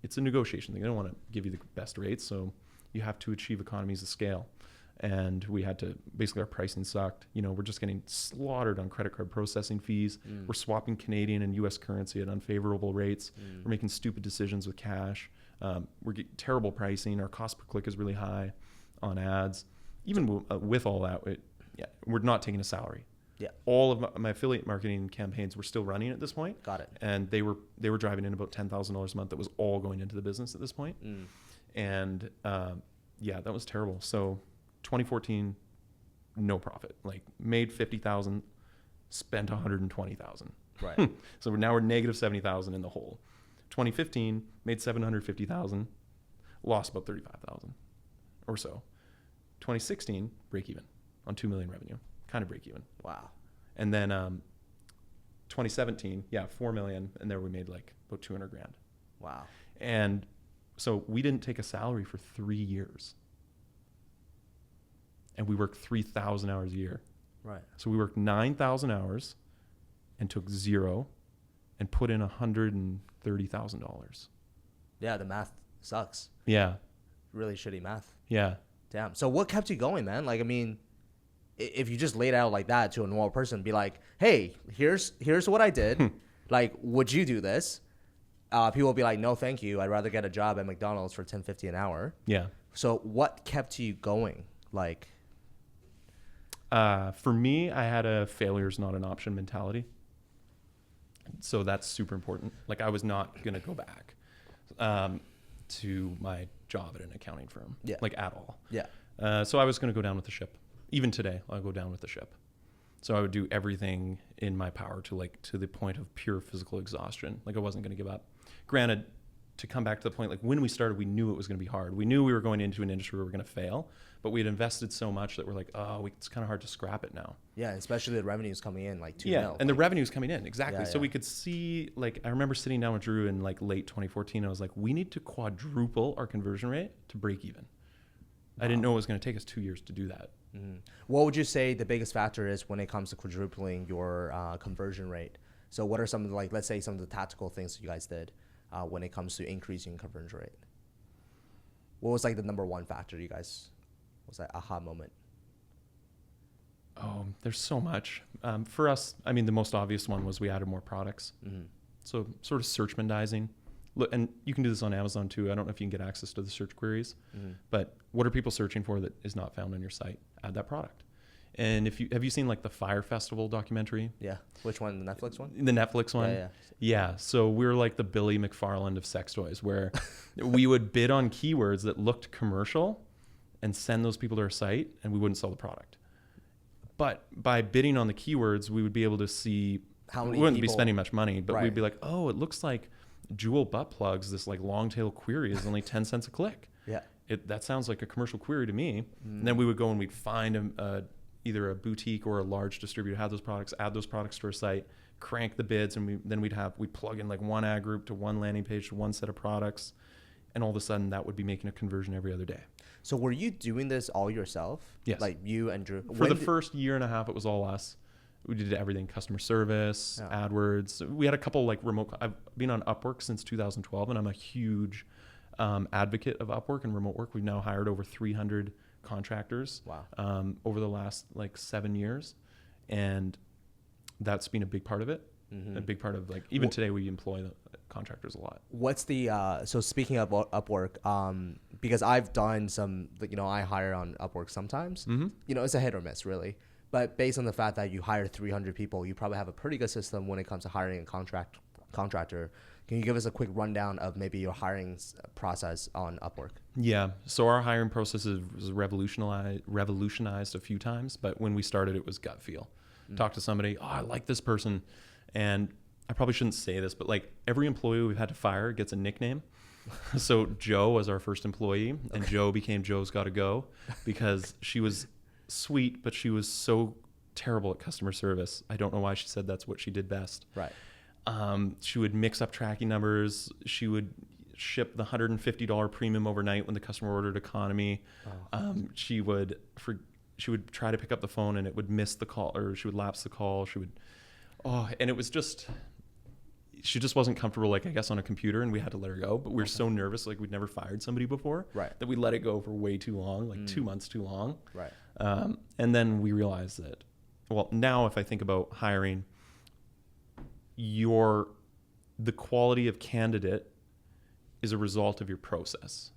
it's a negotiation thing. They don't want to give you the best rates. So you have to achieve economies of scale. And we had to, basically our pricing sucked. We're just getting slaughtered on credit card processing fees. We're swapping Canadian and US currency at unfavorable rates. We're making stupid decisions with cash. We're getting terrible pricing. Our cost per click is really high on ads. Even with all that, we're not taking a salary. Yeah. All of my affiliate marketing campaigns were still running at this point. Got it. And they were driving in about $10,000 a month. That was all going into the business at this point. And yeah, that was terrible. So 2014, no profit. Like made 50,000, spent 120,000. Right. So now we're negative 70,000 in the hole. 2015 made 750,000, lost about 35,000 or so. 2016 break even on 2 million revenue, kind of break even. Wow. And then 2017, 4 million, and there we made like about 200 grand. Wow. And so we didn't take a salary for 3 years. And we worked 3,000 hours a year. Right. So we worked 9,000 hours and took zero and put in $130,000. Yeah, the math sucks. Yeah. Really shitty math. Yeah. Damn. So what kept you going, man? Like, I mean, if you just laid out like that to a normal person, be like, hey, here's what I did. Like, would you do this? People will be like, no, thank you. I'd rather get a job at McDonald's for $10.50 an hour. Yeah. So what kept you going? Like, for me, I had a failure's not an option mentality. So that's super important. Like I was not going to go back to my job at an accounting firm, like at all. Yeah. So I was going to go down with the ship. Even today, I'll go down with the ship. So I would do everything in my power to the point of pure physical exhaustion. Like I wasn't going to give up. Granted, to come back to the point, like when we started, we knew it was going to be hard. We knew we were going into an industry where we were going to fail, but we had invested so much that we're like, it's kind of hard to scrap it now. Yeah, especially the revenues coming in like 2 mil. And the revenue's coming in, exactly. So yeah. we could see, like, I remember sitting down with Drew in like late 2014. I was like, we need to quadruple our conversion rate to break even. Wow. I didn't know it was going to take us 2 years to do that. Mm-hmm. What would you say the biggest factor is when it comes to quadrupling your conversion rate? So what are some of the, like, let's say some of the tactical things that you guys did when it comes to increasing conversion rate? What was like the number one factor you guys, was that aha moment? Oh, there's so much. For us, I mean, the most obvious one was we added more products. Mm-hmm. So sort of search mendizing. Look, and you can do this on Amazon too. I don't know if you can get access to the search queries, but what are people searching for that is not found on your site? Add that product. And have you seen like the Fire Festival documentary? Yeah. Which one? The Netflix one? The Netflix one? Yeah. So we're like the Billy McFarland of sex toys, where we would bid on keywords that looked commercial and send those people to our site, and we wouldn't sell the product. But by bidding on the keywords, we would be able to see how many we wouldn't be spending much money, but we'd be like, oh, it looks like Jewel butt plugs, this like long tail query is only 10 cents a click. Yeah. That sounds like a commercial query to me. And then we would go and we'd find either a boutique or a large distributor had those products, add those products to our site, crank the bids, and we'd plug in like one ad group to one landing page to one set of products, and all of a sudden that would be making a conversion every other day. So were you doing this all yourself? Yes. Like you and Drew? For the first year and a half, it was all us. We did everything: customer service, AdWords. We had a couple like remote. I've been on Upwork since 2012, and I'm a huge advocate of Upwork and remote work. We've now hired over 300 contractors over the last like 7 years, and that's been a big part of it. A big part of like even today we employ the contractors a lot. What's the so speaking of Upwork, because I've done some, I hire on Upwork sometimes. It's a hit or miss really, but based on the fact that you hire 300 people, you probably have a pretty good system when it comes to hiring a contractor. Can you give us a quick rundown of maybe your hiring process on Upwork? Yeah. So our hiring process is revolutionized a few times, but when we started, it was gut feel. Talk to somebody, I like this person. And I probably shouldn't say this, but like every employee we've had to fire gets a nickname. So Joe was our first employee, and Joe became Joe's Gotta Go because she was sweet, but she was so terrible at customer service. I don't know why she said that's what she did best. Right. She would mix up tracking numbers. She would ship the $150 premium overnight when the customer ordered economy. She would try to pick up the phone and it would miss the call, or she would lapse the call. And it was just, she just wasn't comfortable, like I guess on a computer, and we had to let her go. But we were so nervous, like we'd never fired somebody before, that we let it go for way too long, like 2 months too long. Right. And then we realized that, well, now if I think about hiring, the quality of candidate is a result of your process.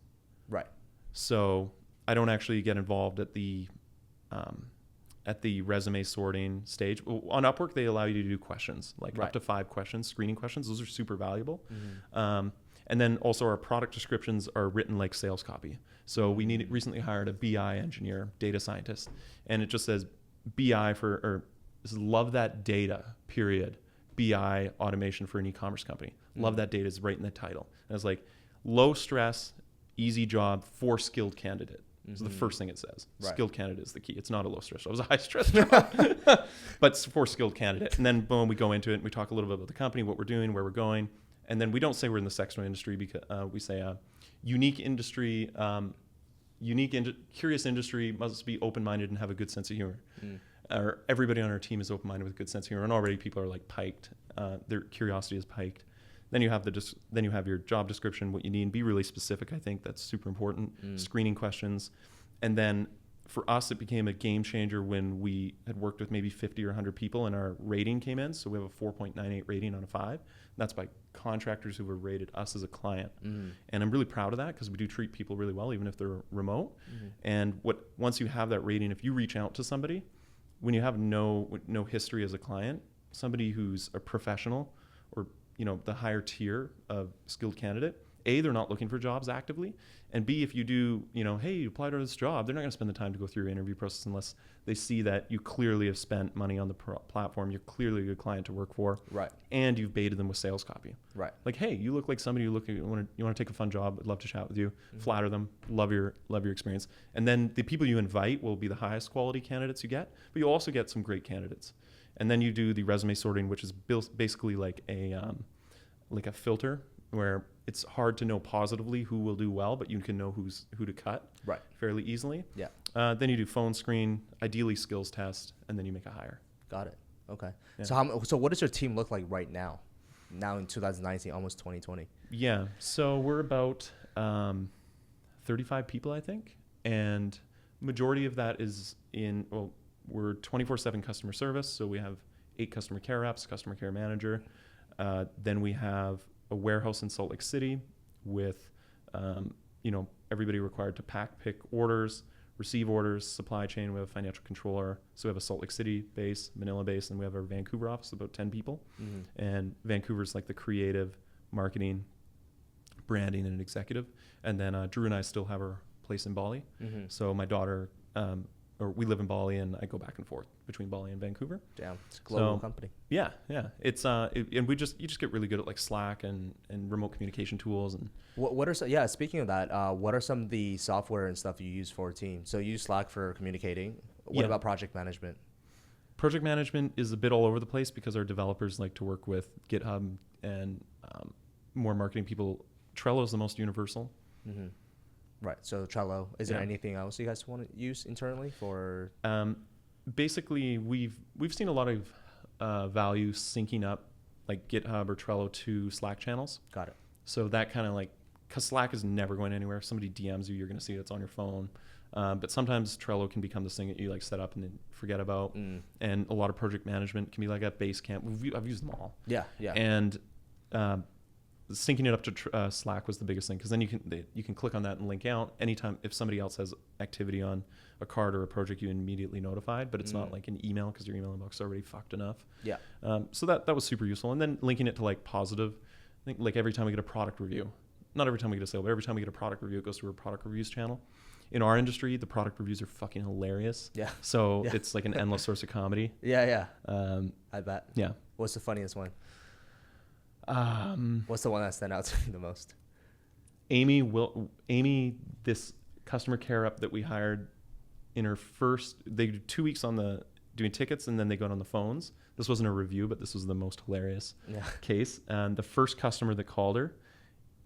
Right. So I don't actually get involved at at the resume sorting stage. On Upwork, they allow you to do questions, like up to 5 questions, screening questions. Those are super valuable. And then also our product descriptions are written like sales copy. So we recently hired a BI engineer, data scientist, and it just says BI or this is love that data, period. BI automation for an e-commerce company. Love that data is right in the title. And it's like low stress, easy job for skilled candidate. So the first thing it says. Skilled candidate is the key. It's not a low stress job. It was a high stress job. But it's for skilled candidate. And then boom, we go into it and we talk a little bit about the company, what we're doing, where we're going. And then we don't say we're in the sex toy industry because we say unique industry, curious industry, must be open-minded and have a good sense of humor. Or everybody on our team is open-minded with a good sense of humor, and already people are like piked. Their curiosity is piked. Then you have your job description, what you need, and be really specific. I think that's super important. Screening questions, and then for us, it became a game changer when we had worked with maybe 50 or 100 people, and our rating came in. So we have a 4.98 rating on a 5. That's by contractors who have rated us as a client, and I'm really proud of that because we do treat people really well, even if they're remote. And once you have that rating, if you reach out to somebody, when you have no history as a client, somebody who's a professional or the higher tier of skilled candidate, A, they're not looking for jobs actively, and B, if you do, hey, you applied to this job, they're not going to spend the time to go through your interview process unless they see that you clearly have spent money on the platform, you're clearly a good client to work for, and you've baited them with sales copy. Like, hey, you look like somebody you want to take a fun job, I'd love to chat with you, flatter them, love your experience, and then the people you invite will be the highest quality candidates you get, but you'll also get some great candidates. And then you do the resume sorting, which is basically like a filter where it's hard to know positively who will do well, but you can know who to cut fairly easily. Then you do phone screen, ideally skills test, and then you make a hire. Got it. Okay. Yeah. So what does your team look like right now? Now in 2019, almost 2020. Yeah. So we're about 35 people, I think, and majority of that is we're 24/7 customer service. So we have 8 customer care reps, customer care manager. Then we have a warehouse in Salt Lake City with, everybody required to pick orders, receive orders, supply chain. We have a financial controller. So we have a Salt Lake City base, Manila base, and we have our Vancouver office, about 10 people. And Vancouver's like the creative, marketing, branding, and executive. And then Drew and I still have our place in Bali. So my daughter, we live in Bali, and I go back and forth between Bali and Vancouver. Damn, it's a global company. Yeah. It's and you just get really good at like Slack and remote communication tools. And what are speaking of that, what are some of the software and stuff you use for a team? So you use Slack for communicating. What about project management? Project management is a bit all over the place because our developers like to work with GitHub and more marketing people. Trello is the most universal. Right. So Trello. Is there anything else you guys want to use internally for? Basically, we've seen a lot of value syncing up like GitHub or Trello to Slack channels. Got it. So that kind of because Slack is never going anywhere. If somebody DMs you, you're going to see it's on your phone. But sometimes Trello can become this thing that you set up and then forget about. And a lot of project management can be like at Basecamp. I've used them all. Yeah. And syncing it up to Slack was the biggest thing because then you can click on that and link out anytime if somebody else has activity on a card or a project, you immediately notified, but it's not like an email because your email inbox is already fucked enough. So that was super useful. And then linking it to positive, I think every time we get a product review, not every time we get a sale, but every time we get a product review, it goes through a product reviews channel. In our industry, the product reviews are fucking hilarious. So it's like an endless source of comedy. I bet. Yeah. What's the funniest one? What's the one that stand out to you the most? Amy, this customer care rep that we hired in her they do 2 weeks on doing tickets and then they go on the phones. This wasn't a review, but this was the most hilarious case. And the first customer that called her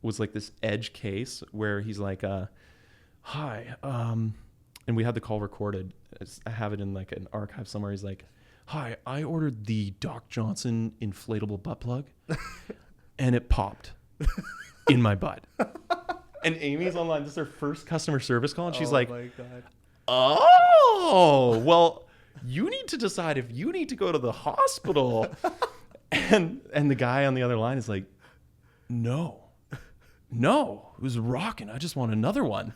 was like this edge case where he's like, hi, and we had the call recorded. I have it in an archive somewhere. He's like, hi, I ordered the Doc Johnson inflatable butt plug and it popped in my butt. And Amy's online. This is her first customer service call. And she's like, my God. Oh, well, you need to decide if you need to go to the hospital. and the guy on the other line is like, no, it was rocking. I just want another one.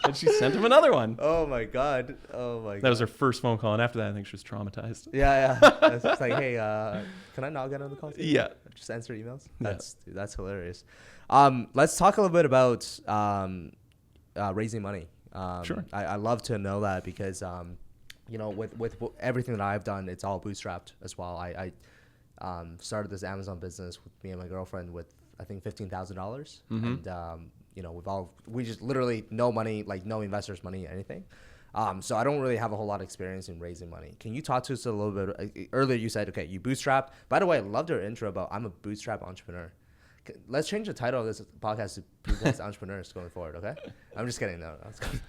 And she sent him another one. Oh my God. Oh my God. That was her first phone call. And after that, I think she was traumatized. Yeah. It's just like, hey, can I not get on the call? Yeah. Just answer emails. Dude, that's hilarious. Let's talk a little bit about raising money. Sure. I love to know that because, with everything that I've done, it's all bootstrapped as well. I started this Amazon business with me and my girlfriend with, I think, $15,000. And, we just literally no money, like no investors' money, anything. So I don't really have a whole lot of experience in raising money. Can you talk to us a little bit? Earlier you said, okay, you bootstrapped. By the way, I loved your intro about I'm a bootstrap entrepreneur. Let's change the title of this podcast to Bootstrap Entrepreneurs going forward, okay? I'm just kidding. No,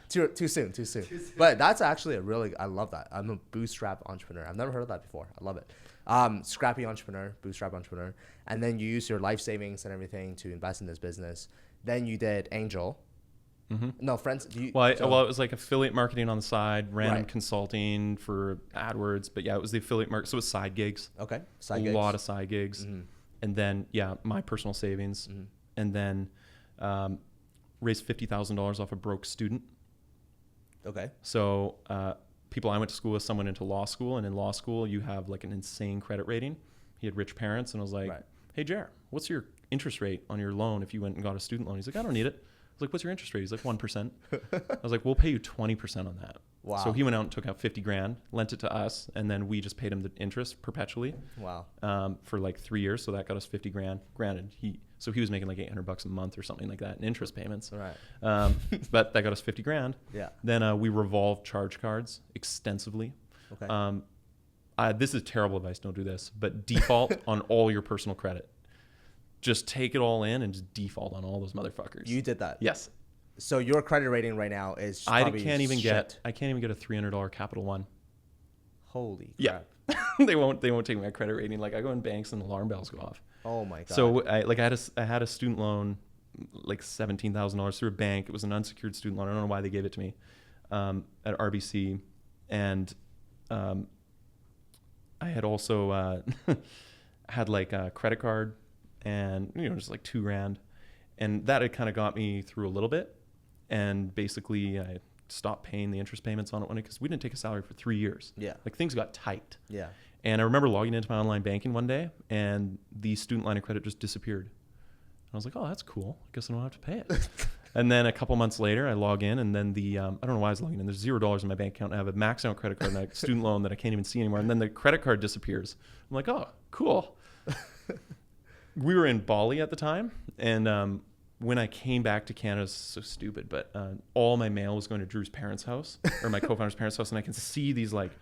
too soon. But that's actually I love that. I'm a bootstrap entrepreneur. I've never heard of that before. I love it. Scrappy entrepreneur, bootstrap entrepreneur. And then you use your life savings and everything to invest in this business. Then you did angel. Mm-hmm. No, friends. It was like affiliate marketing on the side, random consulting for AdWords. But yeah, it was the affiliate market. So it was side gigs. Okay. A lot of side gigs. Mm-hmm. And then, my personal savings. Mm-hmm. And then raised $50,000 off a broke student. Okay. So people I went to school with, someone into law school. And in law school, you have like an insane credit rating. He had rich parents. And I was like, hey, Jer, what's your interest rate on your loan if you went and got a student loan? He's like, I don't need it. I was like, what's your interest rate? He's like, 1%. I was like, we'll pay you 20% on that. Wow. So he went out and took out $50,000, lent it to us, and then we just paid him the interest perpetually. Wow. For like 3 years. So that got us $50,000. Granted, he was making like $800 a month or something like that in interest payments. Right. But that got us $50,000. Yeah. Then we revolved charge cards extensively. Okay. This is terrible advice. Don't do this. But default on all your personal credit. Just take it all in and just default on all those motherfuckers. You did that? Yes. So your credit rating right now is I can't even get a $300 Capital One. Holy crap. Yeah. they won't take my credit rating. Like I go in banks and alarm bells go off. Oh my God. So I had a student loan like $17,000 through a bank. It was an unsecured student loan. I don't know why they gave it to me at RBC. And I had also had like a credit card and just like $2,000. And that had kind of got me through a little bit. And basically I stopped paying the interest payments on it because we didn't take a salary for 3 years. Yeah. Like things got tight. Yeah. And I remember logging into my online banking one day and the student line of credit just disappeared. And I was like, oh, that's cool. I guess I don't have to pay it. And then a couple months later I log in and then I don't know why I was logging in. There's $0 in my bank account. I have a maxed out credit card and a student loan that I can't even see anymore. And then the credit card disappears. I'm like, oh, cool. We were in Bali at the time. And when I came back to Canada, it's so stupid, but all my mail was going to Drew's parents' house or my co-founder's parents' house. And I can see these like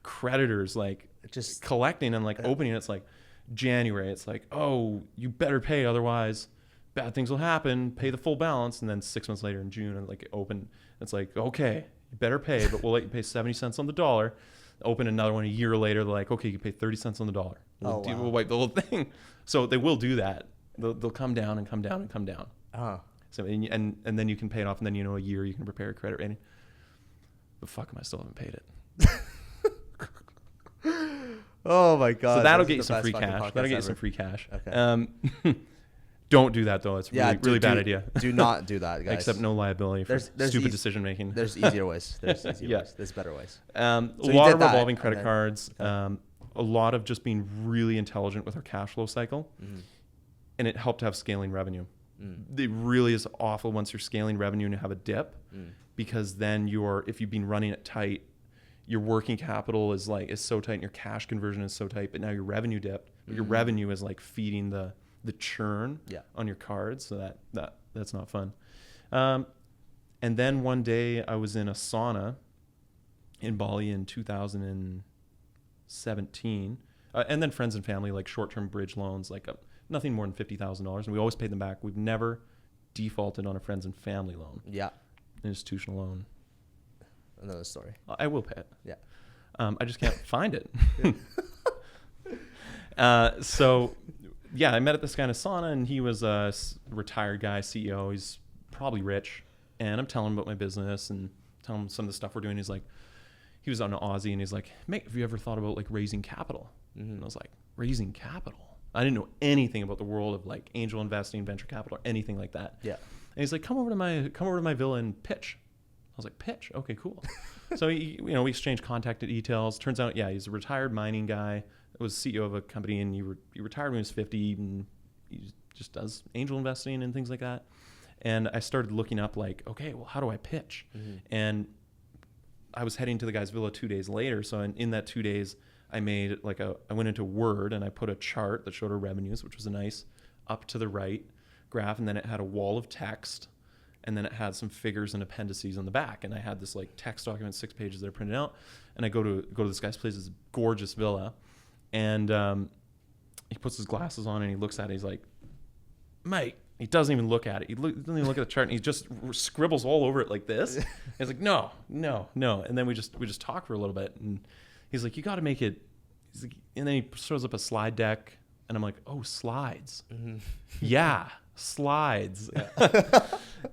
creditors like just collecting and like opening. It's like January. It's like, oh, you better pay. Otherwise bad things will happen. Pay the full balance. And then 6 months later in June, and like open, it's like, okay, you better pay, but we'll let you pay 70 cents on the dollar. Open another one a year later. They're like, okay, you can pay 30 cents on the dollar. We'll wipe the whole thing. So they will do that. They'll come down and come down and come down. Uh-huh. So and then you can pay it off, and then a year you can prepare a credit rating. But fuck, I still haven't paid it. Oh my God! So that'll get you some free cash. That'll get you some free cash. Okay. Don't do that though. It's really bad idea. Do not do that, guys. Accept no liability for stupid decision making. There's easier ways. There's ways. There's better ways. A lot of revolving credit cards. A lot of just being really intelligent with our cash flow cycle, and it helped to have scaling revenue. It really is awful once you're scaling revenue and you have a dip, because then if you've been running it tight, your working capital is so tight and your cash conversion is so tight, but now your revenue dipped. Your revenue is like feeding the churn on your cards, so that's not fun. And then one day I was in a sauna in Bali in 2017, and then friends and family, like short-term bridge loans, like nothing more than $50,000, and we always paid them back. We've never defaulted on a friends and family loan. Yeah, an institutional loan. Another story. I will pay it. Yeah, I just can't find it. So, yeah, I met at this guy in a sauna, and he was a retired guy, CEO. He's probably rich, and I'm telling him about my business and telling him some of the stuff we're doing. He's like, he was on Aussie, and he's like, mate, have you ever thought about like raising capital? And I was like, raising capital? I didn't know anything about the world of like angel investing, venture capital, or anything like that. Yeah. And he's like, come over to my villa and pitch. was like, pitch. Okay, cool. So we exchanged contact details. Turns out, yeah, he's a retired mining guy. Was CEO of a company, and he retired when he was 50, and he just does angel investing and things like that. And I started looking up like, okay, well, how do I pitch? And I was heading to the guy's villa 2 days later. So in that 2 days, I made I went into Word and I put a chart that showed our revenues, which was a nice up to the right graph. And then it had a wall of text. And then it had some figures and appendices on the back. And I had this like text document, 6 pages that I printed out. And I go to this guy's place, this gorgeous villa. And he puts his glasses on and he looks at it. He's like, mate, he doesn't even look at it. He doesn't even look at the chart, and he just scribbles all over it like this. He's like, no. And then we just talk for a little bit. And he's like, you got to make it. He's like, and then he throws up a slide deck. And I'm like, oh, slides. Yeah. Slides.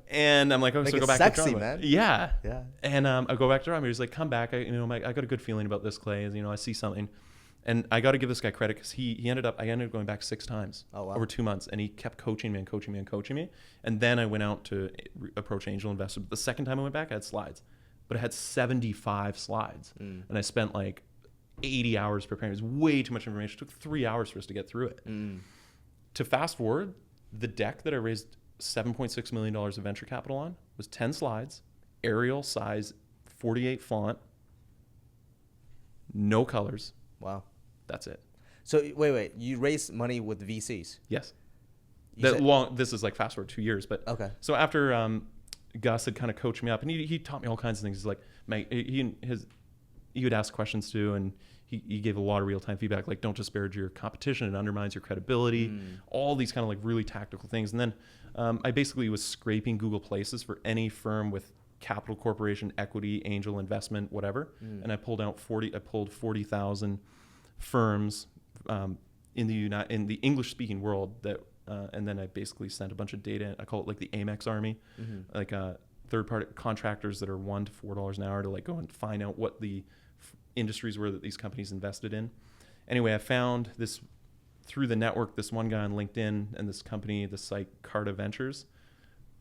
And I'm like, oh, so go back sexy, to drama. Man. Yeah. And I go back to drama. He's like, come back. I got a good feeling about this, Clay. I see something. And I got to give this guy credit because I ended up going back 6 times over 2 months, and he kept coaching me. And then I went out to approach angel investors. The second time I went back, I had slides, but I had 75 slides, and I spent like 80 hours preparing. It was way too much information. It took 3 hours for us to get through it. To fast forward, the deck that I raised $7.6 million of venture capital on was 10 slides, Arial size, 48 font, no colors. Wow. That's it. So wait, you raised money with VCs? Yes. You This is like fast forward 2 years, but okay. So after Gus had kind of coached me up, and he taught me all kinds of things. He's like, he would ask questions too, and he gave a lot of real time feedback, like don't disparage your competition, it undermines your credibility, all these kind of like really tactical things. And then I basically was scraping Google Places for any firm with capital corporation, equity, angel investment, whatever, and I pulled 40,000 firms in the English speaking world that, and then I basically sent a bunch of data. I call it like the Amex Army, like third party contractors that are $1 to $4 an hour to like go and find out what the industries were that these companies invested in. Anyway, I found this through the network, this one guy on LinkedIn and this company, the site Carta Ventures,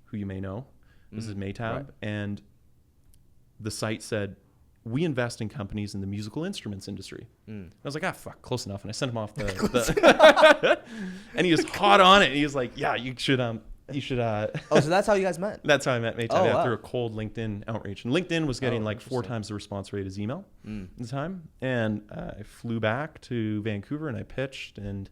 who you may know. This is Maytab. Right. And the site said, we invest in companies in the musical instruments industry. I was like, fuck, close enough. And I sent him off the and he was hot on it. And he was like, yeah, you should. Oh, so that's how you guys met? That's how I met Maytab. Oh, wow. Through a cold LinkedIn outreach. And LinkedIn was getting like 4 times the response rate as email at the time. And I flew back to Vancouver and I pitched. And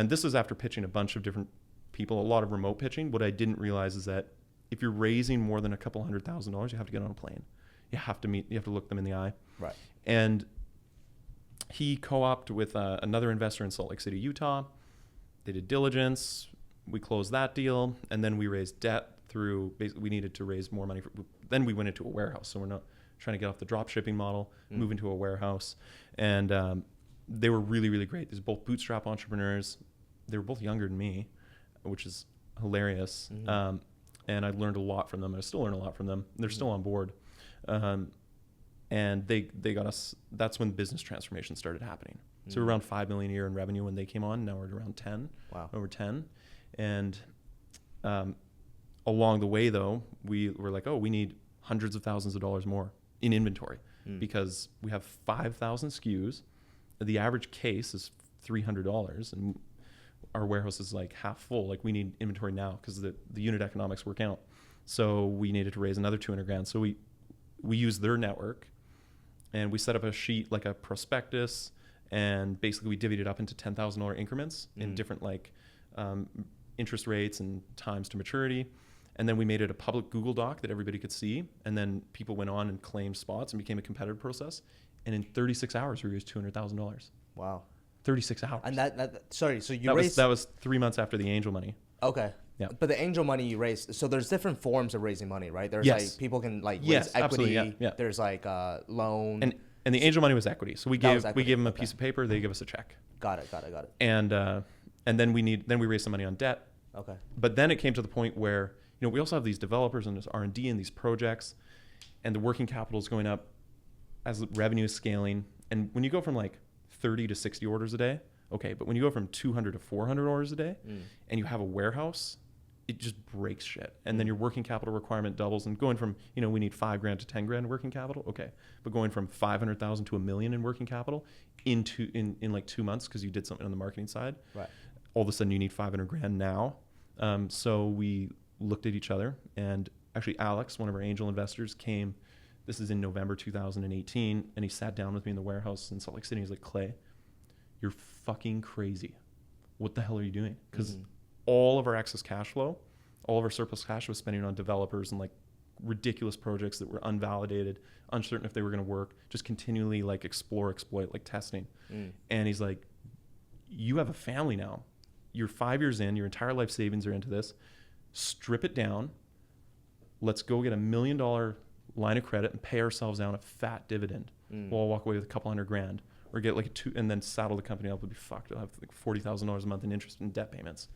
this was after pitching a bunch of different people, a lot of remote pitching. What I didn't realize is that if you're raising more than a couple $100,000, you have to get on a plane. You have to look them in the eye. Right. And he co-opted with another investor in Salt Lake City, Utah. They did diligence. We closed that deal. And then we raised debt through, we needed to raise more money. Then we went into a warehouse. So we're not trying to get off the drop shipping model, move into a warehouse. And they were really, really great. These are both bootstrap entrepreneurs. They were both younger than me, which is hilarious. And I learned a lot from them. I still learn a lot from them. They're still on board. And they got us, that's when business transformation started happening. So we're around 5 million a year in revenue when they came on. Now we're at around 10, over 10. And along the way though, we were like, we need hundreds of thousands of dollars more in inventory because we have 5,000 SKUs. The average case is $300 and our warehouse is like half full. Like we need inventory now because the unit economics work out. So we needed to raise another $200,000. So we used their network and we set up a sheet, like a prospectus, and basically we divvied it up into $10,000 increments in different like interest rates and times to maturity. And then we made it a public Google Doc that everybody could see. And then people went on and claimed spots and became a competitive process. And in 36 hours, we raised $200,000. Wow. 36 hours. And so that was 3 months after the angel money. Okay. Yeah. But the angel money you raised, so there's different forms of raising money, right? There's like people can like raise equity. Yeah. There's like loan. And the angel money was equity. So we gave them a piece of paper, they give us a check. Got it. And then we raised some money on debt. Okay. But then it came to the point where, we also have these developers and this R&D and these projects, and the working capital is going up as revenue is scaling. And when you go from like 30 to 60 orders a day, okay, but when you go from 200 to 400 orders a day and you have a warehouse, it just breaks shit. And then your working capital requirement doubles, and going from, we need $5,000 to $10,000 working capital. Okay. But going from 500,000 to $1 million in working capital in like 2 months, because you did something on the marketing side, right? All of a sudden you need $500,000 now. So we looked at each other, and actually Alex, one of our angel investors, came. This is in November 2018, and he sat down with me in the warehouse in Salt Lake City. He's like, Clay, you're fucking crazy. What the hell are you doing? Because all of our excess cash flow, all of our surplus cash was spending on developers and like ridiculous projects that were unvalidated, uncertain if they were going to work, just continually like explore, exploit, like testing. And he's like, you have a family now. You're 5 years in, your entire life savings are into this. Strip it down. Let's go get $1 million line of credit and pay ourselves down a fat dividend. We'll all walk away with a couple $100,000, or get like and then saddle the company up. It'll be fucked. I'll have like $40,000 a month in interest and debt payments.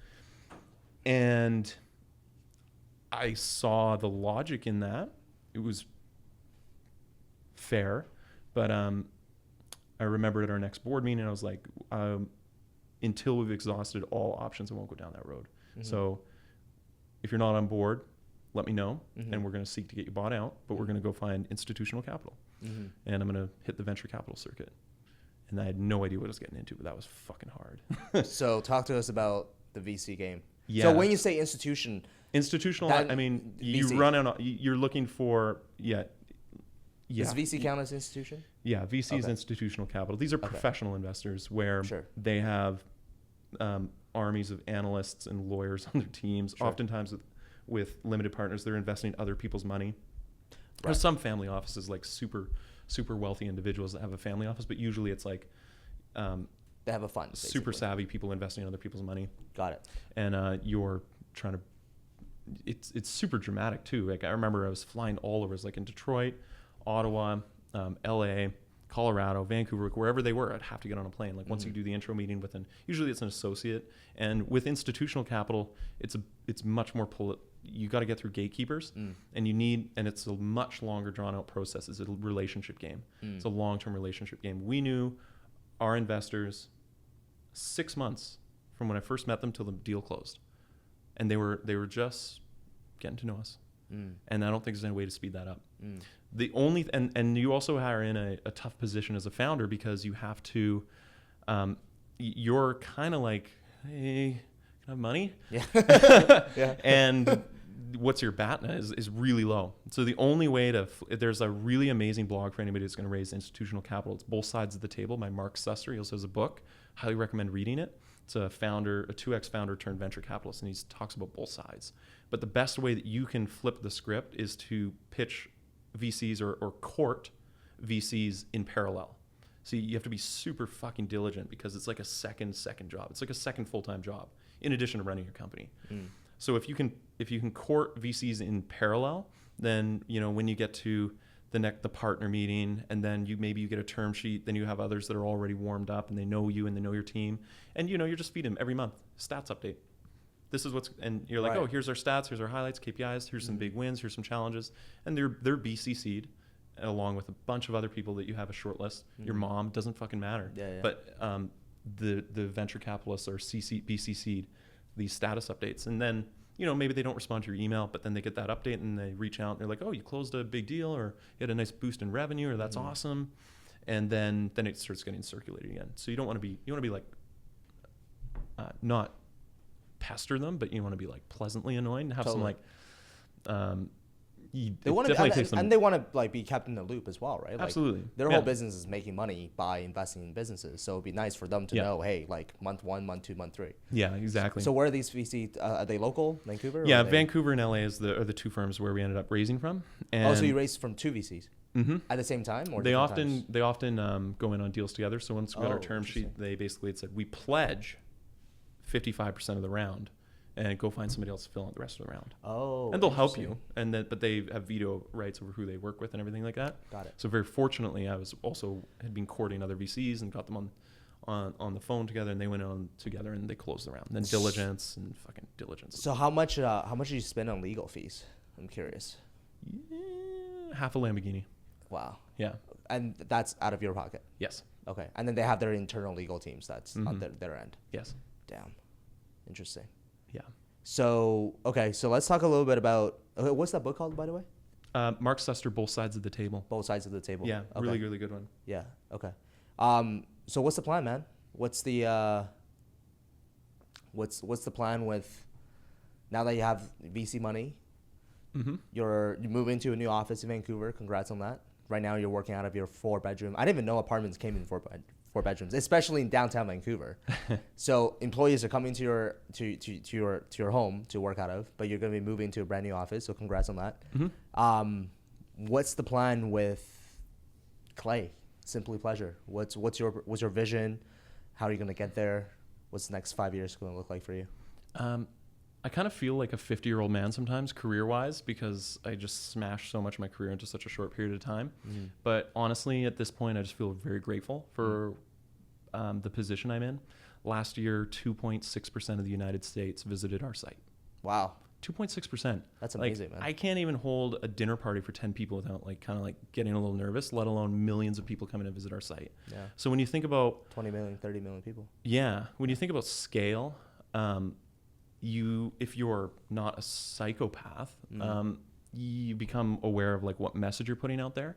And I saw the logic in that. It was fair, but I remember at our next board meeting, I was like, until we've exhausted all options, I won't go down that road. So if you're not on board, let me know, and we're going to seek to get you bought out, but we're going to go find institutional capital, and I'm going to hit the venture capital circuit. And I had no idea what I was getting into, but that was fucking hard. So talk to us about the VC game. Yeah. So when you say institutional, I mean, VC. You're looking for, Yeah. Does VC count as institution? Yeah, VC is institutional capital. These are professional investors where they have armies of analysts and lawyers on their teams. Oftentimes with limited partners, they're investing other people's money. There's some family offices, like super wealthy individuals that have a family office, but usually it's like they have a fund. Super savvy people investing in other people's money. Got it. And you're trying to. It's super dramatic too. Like I remember I was flying all over. It was like in Detroit, Ottawa, LA, Colorado, Vancouver, wherever they were, I'd have to get on a plane. Like once you do the intro meeting with usually it's an associate, and with institutional capital, it's much more you got to get through gatekeepers, and it's a much longer drawn out process. It's a relationship game. It's a long-term relationship game. We knew our investors 6 months from when I first met them till the deal closed, and they were just getting to know us. And I don't think there's any way to speed that up. The only and you also are in a tough position as a founder, because you have to you're kind of like, hey, can I have money? Yeah. And what's your BATNA is really low. So the only way there's a really amazing blog for anybody that's going to raise institutional capital. It's Both Sides of the Table by Mark Susser. He also has a book. Highly recommend reading it. It's a 2X founder turned venture capitalist, and he talks about both sides. But the best way that you can flip the script is to pitch VCs or court VCs in parallel. So you have to be super fucking diligent, because it's like a second job. It's like a second full-time job in addition to running your company. So if you can court VCs in parallel, then when you get to the partner meeting, and then maybe you get a term sheet, then you have others that are already warmed up and they know you and they know your team, and you're just feeding them every month stats update. This is and you're like, oh, here's our stats, here's our highlights, KPIs, here's some big wins, here's some challenges, and they're BCC'd along with a bunch of other people that you have a short list. Your mom, doesn't fucking matter. But the venture capitalists are BCC'd these status updates, and then maybe they don't respond to your email, but then they get that update and they reach out and they're like, oh, you closed a big deal, or you had a nice boost in revenue, or that's awesome. And then it starts getting circulated again. So you want to be like, not pester them, but you want to be like pleasantly annoyed and have some like, they want to, and they want to like be kept in the loop as well, right? Like, absolutely. Their whole business is making money by investing in businesses, so it'd be nice for them to know, hey, like month 1, month 2, month 3. Yeah, exactly. So where are these VC? Are they local, Vancouver? Yeah, Vancouver and LA are the two firms where we ended up raising from. And so you raised from 2 VCs at the same time, or they often go in on deals together. So once we got our term sheet, they basically had said, we pledge 55% of the round, and go find somebody else to fill out the rest of the round. Oh, and they'll help you, but they have veto rights over who they work with and everything like that. Got it. So very fortunately, I had been courting other VCs and got them on the phone together, and they went on together and they closed the round. And then diligence. So how much did you spend on legal fees? I'm curious. Yeah, half a Lamborghini. Wow. Yeah. And that's out of your pocket? Yes. Okay. And then they have their internal legal teams that's on their end? Yes. Damn. Interesting. Yeah. So okay, so let's talk a little bit about what's that book called, by the way? Mark Suster, Both Sides of the Table. Both Sides of the Table. Yeah, Okay. really, really good one. Yeah. Okay. So what's the plan, man? What's the what's the plan with now that you have VC money? Mm-hmm. You move into a new office in Vancouver. Congrats on that. Right now you're working out of your 4-bedroom. I didn't even know apartments came in four bedrooms, especially in downtown Vancouver. So employees are coming to your home to work out of, but you're going to be moving to a brand new office. So congrats on that. Mm-hmm. What's the plan with Clay? Simply Pleasure. What's your vision? How are you going to get there? What's the next 5 years going to look like for you? I kind of feel like a 50-year-old man sometimes, career-wise, because I just smashed so much of my career into such a short period of time. Mm-hmm. But honestly, at this point, I just feel very grateful for the position I'm in. Last year, 2.6% of the United States visited our site. Wow. 2.6%. That's amazing, man. I can't even hold a dinner party for 10 people without getting a little nervous, let alone millions of people coming to visit our site. Yeah. So when you think about 20 million, 30 million people. Yeah. When you think about scale, if you're not a psychopath, you become aware of what message you're putting out there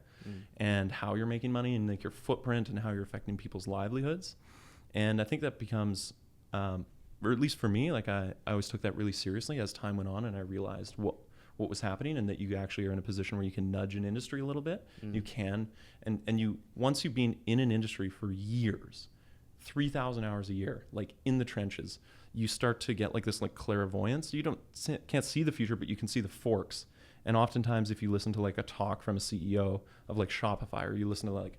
and how you're making money and your footprint and how you're affecting people's livelihoods. And I think that becomes, or at least for me, I always took that really seriously as time went on, and I realized what was happening and that you actually are in a position where you can nudge an industry a little bit. You can, and you, once you've been in an industry for years, 3,000 hours a year, in the trenches, you start to get this clairvoyance. You can't see the future, but you can see the forks. And oftentimes, if you listen to a talk from a CEO of Shopify, or you listen to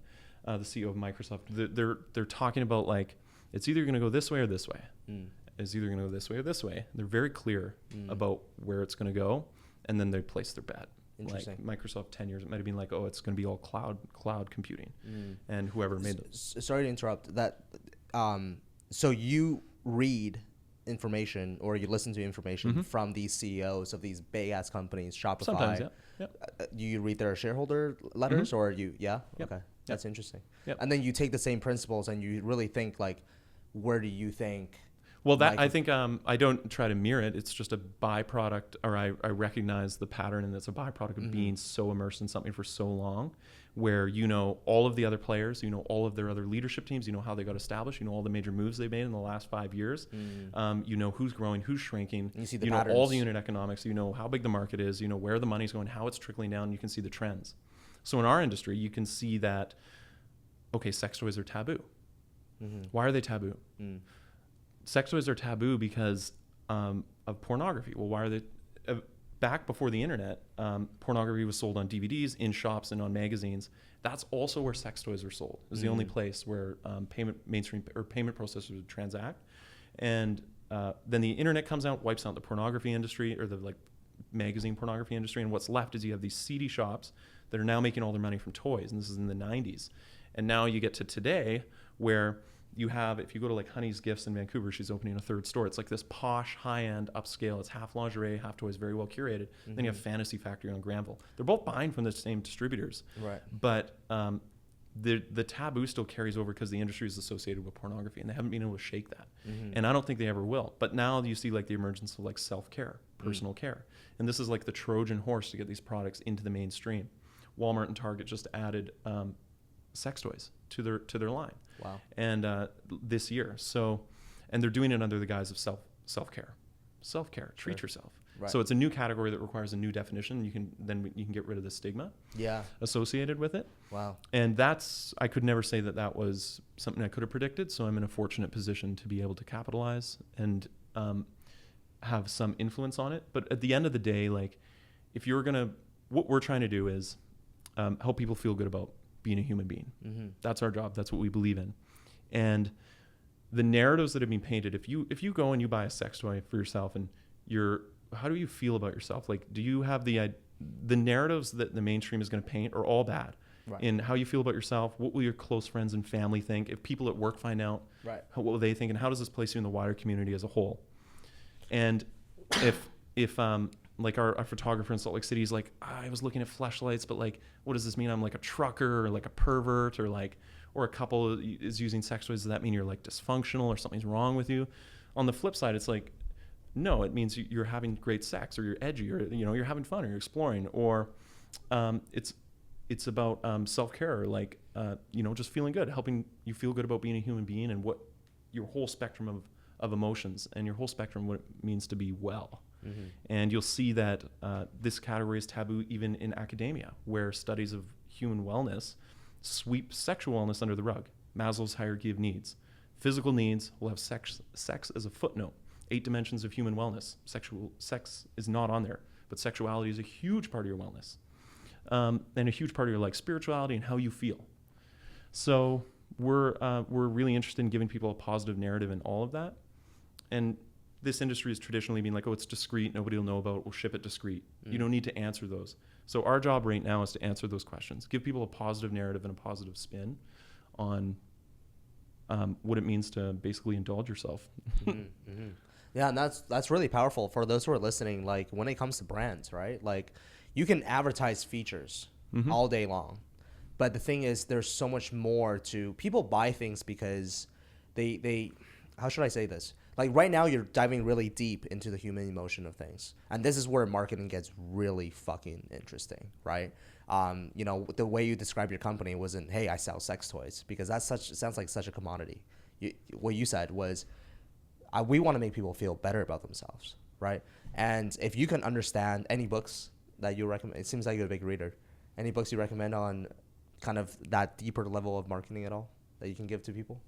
the CEO of Microsoft, they're talking about it's either going to go this way or this way. It's either going to go this way or this way. They're very clear about where it's going to go, and then they place their bet. Interesting. Microsoft 10 years, it might have been it's going to be all cloud computing, and whoever made those. Sorry to interrupt. That so you read information or you listen to information from these CEOs of these big ass companies, Shopify. Sometimes, yeah. Do you read their shareholder letters or you? Yeah. Yep. Okay. That's interesting. Yep. And then you take the same principles and you really think where do you think? Well, I think I don't try to mirror it. It's just a byproduct, or I recognize the pattern, and it's a byproduct of being so immersed in something for so long, where all of the other players, all of their other leadership teams, how they got established, all the major moves they made in the last 5 years, who's growing, who's shrinking, you see the patterns. All the unit economics, how big the market is, where the money's going, how it's trickling down, you can see the trends. So in our industry, you can see that, okay, sex toys are taboo. Why are they taboo? Sex toys are taboo because of pornography. Well, why are they? Back before the internet, pornography was sold on DVDs, in shops, and on magazines. That's also where sex toys were sold. It was the only place where payment processors would transact. And then the internet comes out, wipes out the pornography industry, or the magazine pornography industry. And what's left is you have these seedy shops that are now making all their money from toys. And this is in the 90s. And now you get to today, where you have, if you go to Honey's Gifts in Vancouver, she's opening a third store. It's this posh, high-end, upscale. It's half lingerie, half toys, very well curated. Then you have Fantasy Factory on Granville. They're both buying from the same distributors. Right. But the taboo still carries over because the industry is associated with pornography, and they haven't been able to shake that. And I don't think they ever will. But now you see the emergence of self-care, personal care. And this is the Trojan horse to get these products into the mainstream. Walmart and Target just added sex toys to their line. Wow. And this year, and they're doing it under the guise of self-care, treat yourself. Right. So it's a new category that requires a new definition. You can get rid of the stigma associated with it. Wow. And I could never say that was something I could have predicted. So I'm in a fortunate position to be able to capitalize and have some influence on it. But at the end of the day, what we're trying to do is help people feel good about being a human being. That's our job. That's what we believe in. And the narratives that have been painted, if you go and you buy a sex toy for yourself and how do you feel about yourself? Do you have the narratives that the mainstream is going to paint are all bad. Right. In how you feel about yourself, what will your close friends and family think? If people at work find out, what will they think? And how does this place you in the wider community as a whole? And if our photographer in Salt Lake City is I was looking at fleshlights, but what does this mean? I'm a trucker or a pervert or a couple is using sex toys. Does that mean you're dysfunctional or something's wrong with you? On the flip side, it's No, it means you're having great sex, or you're edgy, or you're having fun, or you're exploring, or it's about self-care, like just feeling good, helping you feel good about being a human being, and what your whole spectrum of emotions, and your whole spectrum what it means to be well. Mm-hmm. And you'll see that this category is taboo even in academia, where studies of human wellness sweep sexual wellness under the rug. Maslow's hierarchy of needs. Physical needs will have sex as a footnote. 8 dimensions of human wellness. Sex is not on there, but sexuality is a huge part of your wellness, and a huge part of your spirituality and how you feel. So we're really interested in giving people a positive narrative in all of that. And this industry has traditionally been like, oh, it's discreet, nobody will know about it, we'll ship it discreet. You don't need to answer those. So our job right now is to answer those questions, give people a positive narrative and a positive spin on what it means to basically indulge yourself. Mm-hmm. Yeah, and that's really powerful for those who are listening. Like, when it comes to brands, right? Like, you can advertise features all day long, but the thing is, there's so much more to people buy things because they how should I say this? Like, right now you're diving really deep into the human emotion of things, and this is where marketing gets really fucking interesting, right? The way you describe your company wasn't, hey, I sell sex toys, because it sounds like such a commodity. What you said was, we want to make people feel better about themselves, right? And if you can understand any books that you recommend, it seems like you're a big reader. Any books you recommend on kind of that deeper level of marketing at all that you can give to people?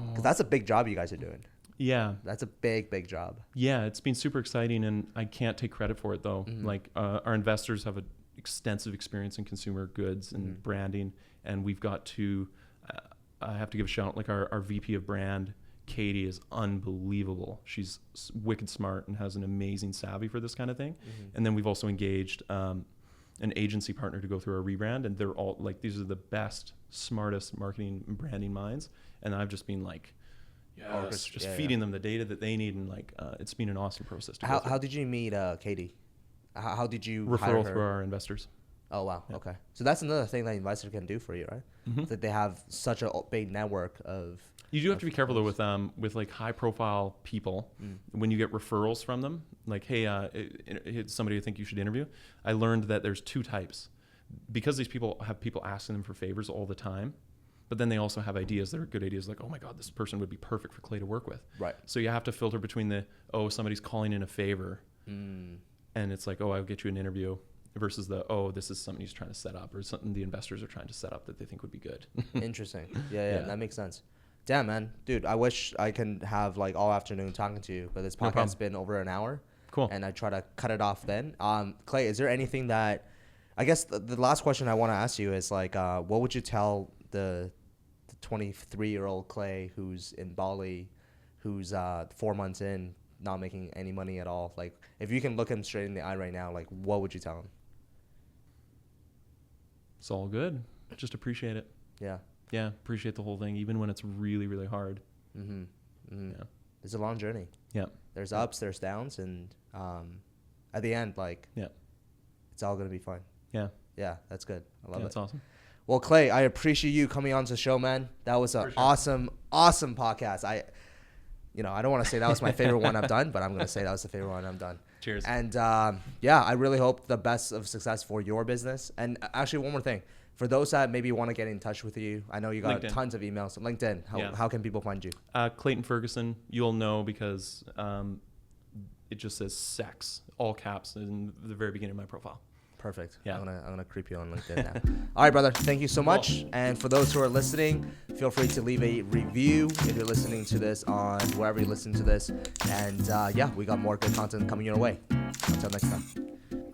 Because that's a big job you guys are doing. Yeah. That's a big job. Yeah, it's been super exciting, and I can't take credit for it, though. Mm-hmm. Like, our investors have an extensive experience in consumer goods and branding, and we've got to, I have to give a shout out, like our VP of brand, Katie, is unbelievable. She's wicked smart and has an amazing savvy for this kind of thing. Mm-hmm. And then we've also engaged an agency partner to go through our rebrand, and they're all like, these are the best, smartest marketing and branding minds. And I've just been like, feeding them the data that they need, and it's been an awesome process. How did you meet Katie? How did you hire referral her? through our investors? Oh wow, Yeah. Okay. So that's another thing that investors can do for you, right? Mm-hmm. That they have such a big network of. You do have to be careful though with like high profile people when you get referrals from them. Like, hey, it's somebody I think you should interview. I learned that there's 2 types, because these people have people asking them for favors all the time. But then they also have ideas that are good ideas, like, oh my God, this person would be perfect for Clay to work with. Right. So you have to filter between somebody's calling in a favor, and it's like, oh, I'll get you an interview, versus this is something he's trying to set up, or something the investors are trying to set up that they think would be good. Interesting. Yeah, that makes sense. Damn, man. Dude, I wish I can have all afternoon talking to you, but this podcast has been over an hour. Cool. And I try to cut it off then. Clay, is there anything that, I guess the last question I want to ask you is what would you tell the 23-year-old Clay who's in Bali, who's 4 months in, not making any money at all? Like, if you can look him straight in the eye right now, what would you tell him? It's all good. Just appreciate it. Yeah. Yeah, appreciate the whole thing, even when it's really, really hard. Mm-hmm. Mm-hmm. Yeah. It's a long journey. Yeah. There's ups, there's downs, and at the end, it's all going to be fine. Yeah. Yeah, that's good. I love it. That's awesome. Well, Clay, I appreciate you coming on to the show, man. That was an awesome podcast. I don't want to say that was my favorite one I've done, but I'm going to say that was the favorite one I've done. Cheers. And I really hope the best of success for your business. And actually, one more thing. For those that maybe want to get in touch with you, I know you got tons of emails. LinkedIn, how can people find you? Clayton Ferguson. You'll know because it just says sex, all caps, in the very beginning of my profile. Perfect. Yeah. I'm gonna creep you on LinkedIn now. All right, brother. Thank you so much. Cool. And for those who are listening, feel free to leave a review if you're listening to this on wherever you listen to this. And we got more good content coming your way. Until next time.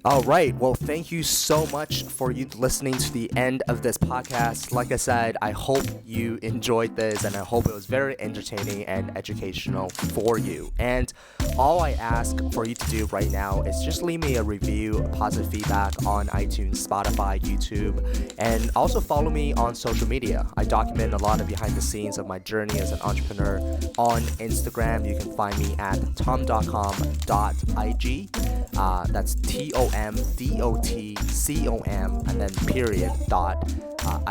All right. Well, thank you so much for you listening to the end of this podcast. Like I said, I hope you enjoyed this, and I hope it was very entertaining and educational for you. And all I ask for you to do right now is just leave me a review, positive feedback on iTunes, Spotify, YouTube, and also follow me on social media. I document a lot of behind the scenes of my journey as an entrepreneur on Instagram. You can find me at tom.com.ig. That's TOMDOTCOM and then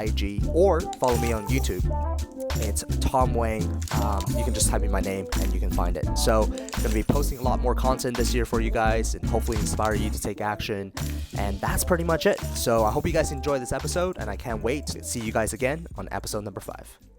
.ig, or follow me on YouTube. It's Tom Wang. You can just type in my name and you can find it. So I'm going to be posting a lot more content this year for you guys and hopefully inspire you to take action. And that's pretty much it. So I hope you guys enjoyed this episode, and I can't wait to see you guys again on episode number 5.